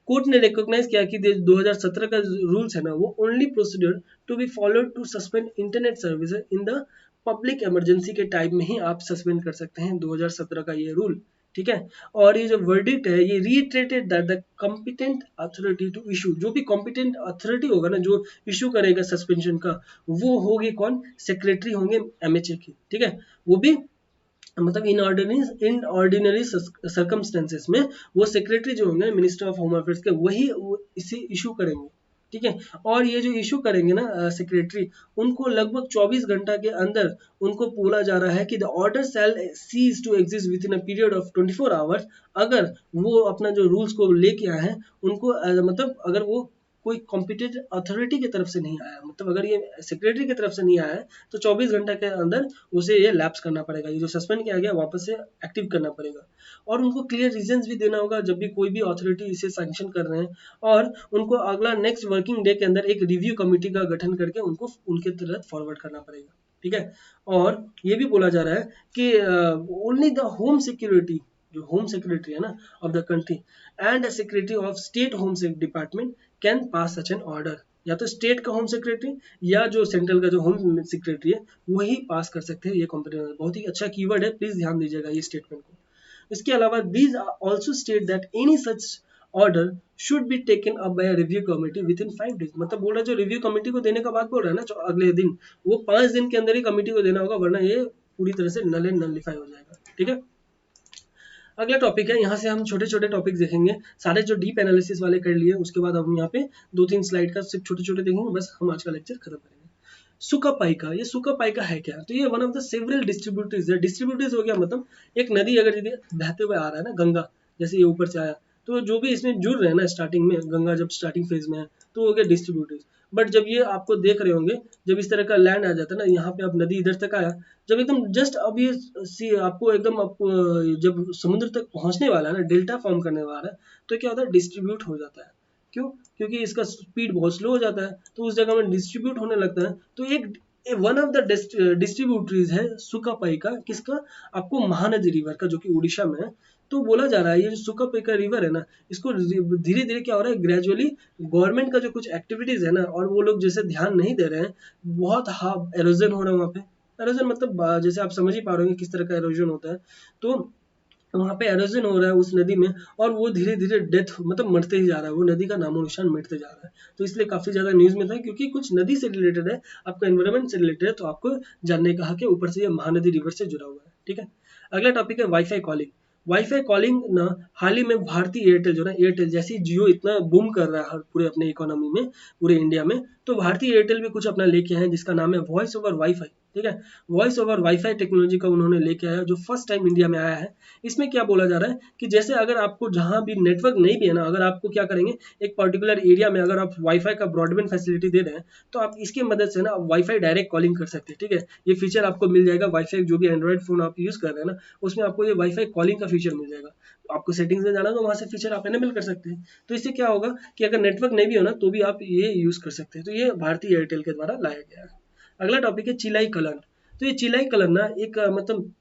कोर्ट ने रिकॉग्नाइज किया कि 2017 का रूल्स है ना वो only procedure to be followed to suspend internet services in the public emergency के टाइम में ही आप सस्पेंड कर सकते हैं 2017 का ये रूल, ठीक है। और ये जो वर्डिक्ट है ये reiterated that the competent authority to issue, जो भी कॉम्पिटेंट अथॉरिटी होगा ना जो इशू करेगा सस्पेंशन का, वो होगी कौन, सेक्रेटरी होंगे एमएचए की, ठीक है। वो भी मतलब इन ऑर्डिनरी सर्कमस्टेंसेस में वो सेक्रेटरी जो होंगे मिनिस्टर ऑफ होम अफेयर्स के वही इसे इशू करेंगे, ठीक है। और ये जो इशू करेंगे ना सेक्रेटरी, उनको लगभग 24 घंटा के अंदर उनको बोला जा रहा है कि the order shall cease to exist within a period of 24 hours. अगर वो अपना जो रूल्स को लेके आए हैं उनको मतलब अगर वो कोई कॉम्पिटेंट अथॉरिटी की तरफ से नहीं आया, मतलब अगर ये सेक्रेटरी की तरफ से नहीं आया है तो 24 घंटा के अंदर उसे ये लैप्स करना पड़ेगा, ये जो सस्पेंड किया गया वापस से एक्टिव करना पड़ेगा। और उनको क्लियर रीजंस भी देना होगा जब भी कोई भी अथॉरिटी इसे सैंक्शन कर रहे हैं, और उनको अगला नेक्स्ट वर्किंग डे के अंदर एक रिव्यू कमेटी का गठन करके उनको उनके तहत फॉरवर्ड करना पड़ेगा, ठीक है। और ये भी बोला जा रहा है कि ओनली द होम सिक्योरिटी, जो होम सेक्रेटरी है ना of the country and secretary of state home department can pass such an order. या तो स्टेट का होम सेक्रेटरी या जो सेंट्रल का जो होम सेक्रेटरी है वही पास कर सकते हैं ये कॉम्पिटेंट। बहुत ही अच्छा कीवर्ड है, प्लीज ध्यान दीजिएगा ये स्टेटमेंट को। इसके अलावा these also state that any such order should be taken up by review committee with in 5 days. मतलब बोल रहा है जो रिव्यू कमेटी को देने का बात बोल रहा है ना जो अगले दिन, वो 5 दिन के अंदर ही कमेटी को देना होगा, वरना ये पूरी तरह से नल एंड नलिफाई हो जाएगा, ठीक है। अगला टॉपिक है, यहाँ से हम छोटे छोटे टॉपिक देखेंगे, सारे जो डीप एनालिसिस वाले कर लिए उसके बाद हम यहाँ पे 2-3 स्लाइड का सिर्फ छोटे छोटे देखेंगे, बस हम आज का लेक्चर खत्म करेंगे। सुका पाइका, ये सुका पाइका है क्या, तो ये one of the several distributaries है। डिस्ट्रीब्यूटरीज हो गया मतलब एक नदी अगर यदि बहते हुए आ रहा है ना, गंगा जैसे ये ऊपर से आया, तो जो भी इसमें जुड़ रहे हैं ना स्टार्टिंग में, गंगा जब स्टार्टिंग फेज में है तो हो गया डिस्ट्रीब्यूटरीज। बट जब ये आपको देख रहे होंगे जब इस तरह का लैंड आ जाता है ना, यहाँ पे अब नदी इधर तक आया, जब एकदम जस्ट अब ये आपको एकदम आपको जब समुद्र तक पहुंचने वाला है ना, डेल्टा फॉर्म करने वाला है, तो क्या होता है, डिस्ट्रीब्यूट हो जाता है। क्यों, क्योंकि इसका स्पीड बहुत स्लो हो जाता है, तो उस जगह में डिस्ट्रीब्यूट होने लगता है। तो एक वन ऑफ द डिस्ट्रीब्यूटरीज है सुकापाई का, किसका, आपको महानदी रिवर का, जो कि उड़ीसा में है। तो बोला जा रहा है ये जो सुकापाई का रिवर है ना, इसको धीरे धीरे क्या हो रहा है, ग्रेजुअली गवर्नमेंट का जो कुछ एक्टिविटीज है ना, और वो लोग जैसे ध्यान नहीं दे रहे हैं, बहुत एरोजन हो रहा है वहाँ पे। एरोजन मतलब जैसे आप समझ ही पा रहे होंगे किस तरह का एरोजन होता है। तो वहाँ पे एरोजन हो रहा है उस नदी में, और वो धीरे धीरे डेथ मतलब मरते ही जा रहा है, वो नदी का नामो निशान मिटते जा रहा है। तो इसलिए काफी ज्यादा न्यूज में था, क्योंकि कुछ नदी से रिलेटेड है, आपका एनवायरमेंट से रिलेटेड है, तो आपको जानने का हक है। ऊपर से ये महानदी रिवर से जुड़ा हुआ है, ठीक है। अगला टॉपिक है वाईफाई कॉलिंग। वाईफाई कॉलिंग ना हाल ही में भारतीय एयरटेल जो ना, एयरटेल जैसी जियो इतना बूम कर रहा है पूरे अपने इकोनॉमी में, पूरे इंडिया में, तो भारतीय एयरटेल भी कुछ अपना लेके आए जिसका नाम है वॉइस ओवर वाईफाई, ठीक है। वॉइस ओवर वाईफाई टेक्नोलॉजी का उन्होंने लेके आया, जो फर्स्ट टाइम इंडिया में आया है। इसमें क्या बोला जा रहा है कि जैसे अगर आपको जहां भी नेटवर्क नहीं भी है ना, अगर आपको क्या करेंगे, एक पर्टिकुलर एरिया में अगर आप वाईफाई का ब्रॉडबैंड फैसिलिटी दे रहे हैं, तो आप इसकी मदद से ना वाईफाई डायरेक्ट कॉलिंग कर सकते हैं, ठीक है। ये फीचर आपको मिल जाएगा वाईफाई, जो भी एंड्रॉइड फोन आप यूज कर रहे हैं ना, उसमें आपको ये वाईफाई कॉलिंग का फीचर मिल जाएगा। तो आपको सेटिंग्स में जाना तो वहां से फीचर आप एनेबल कर सकते हैं। तो इससे क्या होगा कि अगर नेटवर्क नहीं भी हो ना तो भी आप ये यूज कर सकते हैं। तो ये भारतीय एयरटेल के द्वारा लाया गया है। अगला टॉपिक है चिलाई कलन। तो ये चिलाई कलन ना एक मतलब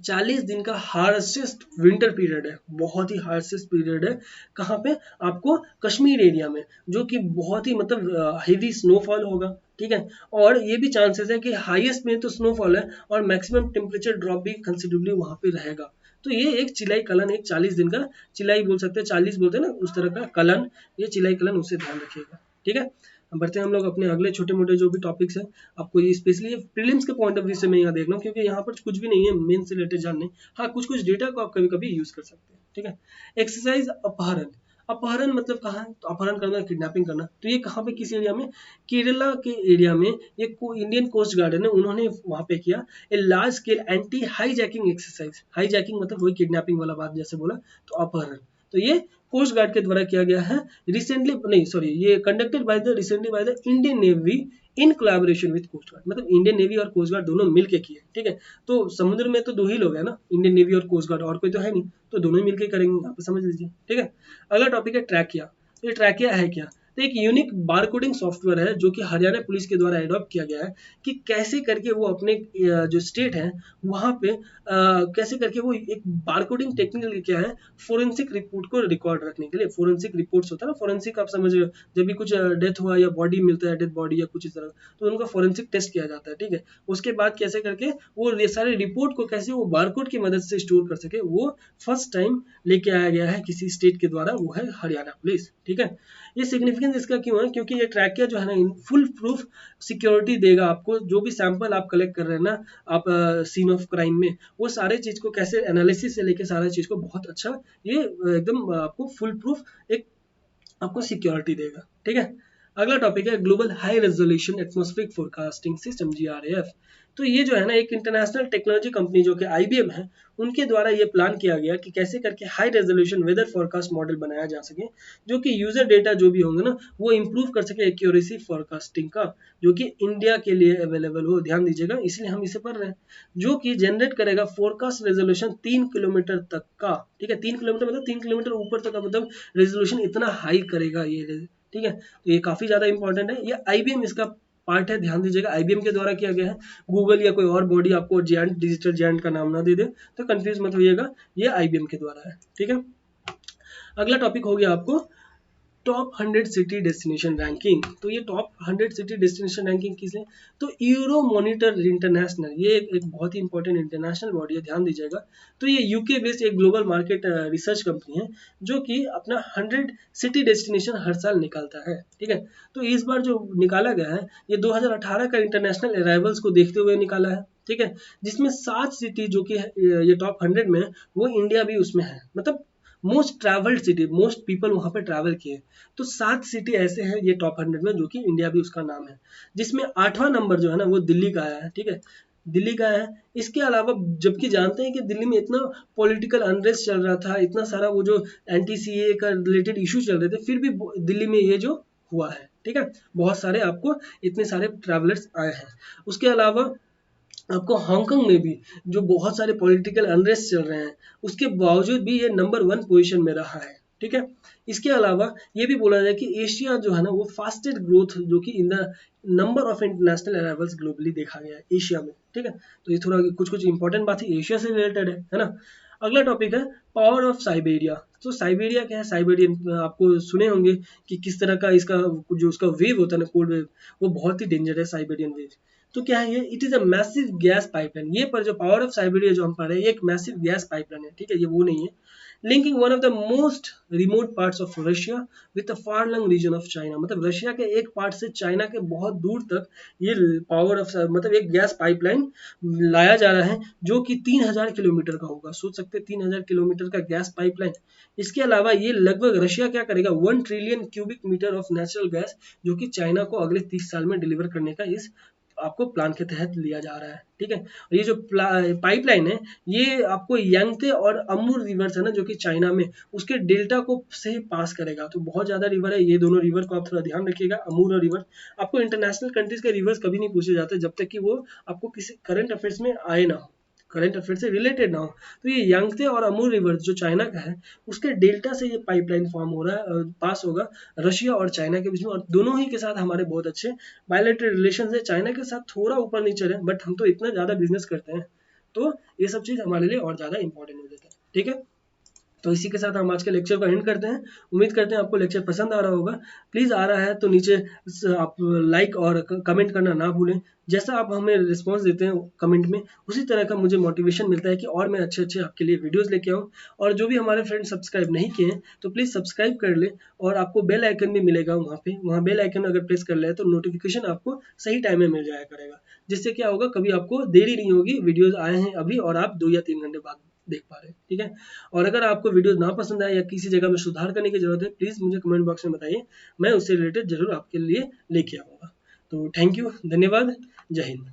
40 दिन का हार्शेस्ट विंटर पीरियड है, बहुत ही हार्शेस्ट पीरियड है। कहाँ पे, आपको कश्मीर एरिया में, जो कि बहुत ही मतलब हेवी स्नोफॉल होगा, ठीक है। और ये भी चांसेस है कि हाईएस्ट में तो स्नोफॉल है और मैक्सिमम टेम्परेचर ड्रॉप भी कंसिडरेबली वहाँ पे रहेगा। तो ये एक चिलाई कलन, एक 40 दिन का, चिलाई बोल सकते हैं, 40 बोलते हैं ना उस तरह का कलन, ये चिलाई कलन, उससे ध्यान रखिएगा, ठीक है। बढ़ते हैं हम लोग अपने अगले छोटे मोटे जो भी टॉपिक्स हैं। आपको ये स्पेशली प्रीलिम्स के पॉइंट ऑफ व्यू से मैं यहाँ देख रहा हूँ, क्योंकि यहाँ पर कुछ भी नहीं है मेन से रिलेटेड जानने। हाँ, कुछ कुछ डेटा को आप कभी कभी यूज कर सकते हैं, ठीक है। एक्सरसाइज अपहरण। अपहरण मतलब कहाँ है, तो अपहरण करना, किडनैपिंग करना। तो ये कहाँ पे, किस एरिया में, केरला के एरिया में एक इंडियन कोस्ट गार्ड है, उन्होंने वहां पे किया a large scale anti hijacking exercise. Hijacking मतलब वही किडनैपिंग वाला बात जैसे बोला, तो अपहरण। तो ये कोस्ट गार्ड के द्वारा किया गया है रिसेंटली, नहीं सॉरी, ये conducted by the recently by the Indian Navy in collaboration with coast guard. मतलब इंडियन नेवी और कोस्ट गार्ड दोनों मिलके किए, ठीक है। तो समुद्र में तो दो ही लोग हैं ना, इंडियन नेवी और कोस्ट गार्ड, और कोई तो है नहीं, तो दोनों ही मिलके करेंगे, आप समझ लीजिए, ठीक है। अगला टॉपिक है ट्रैकिया। तो ये ट्रैकिया है क्या, तो एक यूनिक बारकोडिंग सॉफ्टवेयर है जो कि हरियाणा पुलिस के द्वारा एडॉप्ट किया गया है कि कैसे करके वो अपने जो स्टेट है वहाँ पे कैसे करके वो एक बारकोडिंग टेक्निक क्या है, फोरेंसिक रिपोर्ट को रिकॉर्ड रखने के लिए। फोरेंसिक रिपोर्ट्स होता है ना, फोरेंसिक आप समझ रहे हो, जब भी कुछ डेथ हुआ या बॉडी मिलता है, डेथ बॉडी या कुछ इस तरह, तो उनका फोरेंसिक टेस्ट किया जाता है, ठीक है। उसके बाद कैसे करके वो ये सारे रिपोर्ट को कैसे वो बारकोड की मदद से स्टोर कर सके, वो फर्स्ट टाइम लेके आया गया है किसी स्टेट के द्वारा, वो है हरियाणा पुलिस, ठीक है। ये सिग्निफिकेंस इसका क्यों है, क्योंकि ये ट्रैकिया जो है ना फुल प्रूफ सिक्योरिटी देगा आपको। जो भी सैंपल आप कलेक्ट कर रहे हैं ना आप सीन ऑफ क्राइम में, वो सारे चीज को कैसे एनालिसिस से लेके सारा चीज को बहुत अच्छा ये एकदम आपको फुल प्रूफ एक आपको सिक्योरिटी देगा, ठीक है। अगला टॉपिक है global high resolution atmospheric forecasting system, GRAF। तो ये जो है ना एक इंटरनेशनल टेक्नोलॉजी कंपनी जो कि IBM है, उनके द्वारा ये प्लान किया गया कि कैसे करके high resolution weather forecast model बनाया जा सके, जो कि यूजर डेटा जो भी होंगे ना वो इंप्रूव कर सके एक्यूरेसी फोरकास्टिंग का, जो कि इंडिया के लिए अवेलेबल हो। ध्यान दीजिएगा, इसलिए हम इसे पढ़ रहे हैं। जो कि जनरेट करेगा फोरकास्ट रेजोल्यूशन 3 किलोमीटर तक का, ठीक है। 3 किलोमीटर मतलब 3 किलोमीटर ऊपर तक का मतलब रेजोल्यूशन इतना हाई करेगा ये, ठीक है। तो ये काफी ज्यादा इंपॉर्टेंट है। ये IBM इसका पार्ट है, ध्यान दीजिएगा, IBM के द्वारा किया गया है। गूगल या कोई और बॉडी आपको जायंट, डिजिटल जायंट का नाम ना दे दे तो कंफ्यूज मत होइएगा, ये IBM के द्वारा है, ठीक है। अगला टॉपिक हो गया आपको टॉप 100 सिटी डेस्टिनेशन रैंकिंग। तो ये टॉप 100 सिटी डेस्टिनेशन रैंकिंग किस है, तो यूरो मॉनिटर इंटरनेशनल, ये एक बहुत ही इंपॉर्टेंट इंटरनेशनल बॉडी है, ध्यान दीजिएगा। तो ये UK बेस्ड एक ग्लोबल मार्केट रिसर्च कंपनी है जो कि अपना 100 सिटी डेस्टिनेशन हर साल निकालता है, ठीक है। तो इस बार जो निकाला गया है ये 2018 का इंटरनेशनल अराइवल्स को देखते हुए निकाला है, ठीक है। जिसमें 7 सिटी जो कि ये टॉप 100 में है, वो इंडिया भी उसमें है, मतलब most travelled city, most people वहां पे ट्रैवल किए। तो 7 सिटी ऐसे हैं ये टॉप 100 में, जो कि इंडिया भी उसका नाम है, जिसमें 8वां नंबर जो है ना वो दिल्ली का आया है, ठीक है, दिल्ली का है। इसके अलावा जबकि जानते हैं कि दिल्ली में इतना पॉलिटिकल अनरेस्ट चल रहा था, इतना सारा वो जो NTCA का रिलेटेड इशू चल रहे थे, फिर भी दिल्ली में ये जो हुआ है, ठीक है, बहुत सारे आपको इतने सारे ट्रैवलर्स आए हैं। उसके अलावा आपको हांगकांग में भी जो बहुत सारे पॉलिटिकल अनरेस्ट चल रहे हैं, उसके बावजूद भी ये नंबर 1 पोजीशन में रहा है, ठीक है। इसके अलावा ये भी बोला जाए कि एशिया जो है ना वो फास्टेस्ट ग्रोथ जो कि in the number of international arrivals globally देखा गया है एशिया में, ठीक है। तो ये थोड़ा कुछ इंपॉर्टेंट बात है, एशिया से रिलेटेड है ना। अगला टॉपिक है पावर ऑफ साइबेरिया। तो साइबेरिया क्या है, साइबेरियन आपको सुने होंगे कि किस तरह का इसका जो उसका वेव होता है ना, कोल्ड वेव, वो बहुत ही डेंजर है साइबेरियन वेव। तो क्या है ये, it is a massive gas pipeline. ये पर जो पावर ऑफ साइबेरिया जो हम पढ़ रहे हैं, ये एक मैसिव गैस पाइपलाइन है, ठीक है, ये वो नहीं है। Linking one of the most remote parts of Russia with the far lung region of China. मतलब रशिया के एक पार्ट से चाइना के बहुत दूर तक ये पावर ऑफ मतलब एक गैस पाइपलाइन लाया जा रहा है, जो कि 3000 किलोमीटर का होगा। सोच सकते हैं 3000 किलोमीटर का गैस पाइपलाइन। इसके अलावा ये लगभग रशिया क्या करेगा, 1 trillion cubic metre of natural gas, जो कि चाइना को अगले 30 साल में डिलीवर करने का इस आपको प्लान के तहत लिया जा रहा है, ठीक है। और ये जो पाइपलाइन है ये आपको यांगते और अमूर रिवर्स है ना, जो कि चाइना में, उसके डेल्टा को से पास करेगा। तो बहुत ज्यादा रिवर है, ये दोनों रिवर को आप थोड़ा ध्यान रखिएगा, अमूर और रिवर। आपको इंटरनेशनल कंट्रीज के रिवर्स कभी नहीं पूछे जाते जब तक कि वो आपको किसी करंट अफेयर्स में आए ना हो, करंट अफेयर से रिलेटेड ना हो। तो ये यांगते और अमूर रिवर जो चाइना का है, उसके डेल्टा से ये पाइपलाइन फॉर्म हो रहा है, पास होगा रशिया और चाइना के बीच में। और दोनों ही के साथ हमारे बहुत अच्छे बायलैटरल रिलेशन है। चाइना के साथ थोड़ा ऊपर नीचे है, बट हम तो इतना ज़्यादा बिजनेस करते हैं, तो ये सब चीज़ हमारे लिए और ज़्यादा इंपॉर्टेंट हो जाता है, ठीक है। तो इसी के साथ हम आज के लेक्चर को एंड करते हैं। उम्मीद करते हैं आपको लेक्चर पसंद आ रहा होगा। प्लीज़ आ रहा है तो नीचे आप लाइक और कमेंट करना ना भूलें। जैसा आप हमें रिस्पांस देते हैं कमेंट में, उसी तरह का मुझे मोटिवेशन मिलता है कि और मैं अच्छे आपके लिए वीडियोस लेके आऊँ। और जो भी हमारे फ्रेंड सब्सक्राइब नहीं किए हैं तो प्लीज़ सब्सक्राइब कर ले, और आपको बेल आइकन भी मिलेगा वहाँ बेल आइकन अगर प्रेस कर ले तो नोटिफिकेशन आपको सही टाइम में मिल जाया करेगा। जिससे क्या होगा, कभी आपको देरी नहीं होगी, वीडियोज़ आए हैं अभी और आप 2 या 3 घंटे बाद देख पा रहे हैं, ठीक है। और अगर आपको वीडियो ना पसंद आए या किसी जगह में सुधार करने की जरूरत है, प्लीज़ मुझे कमेंट बॉक्स में बताइए, मैं उससे रिलेटेड जरूर आपके लिए लेके आऊँगा। तो थैंक यू, धन्यवाद, जय हिंद।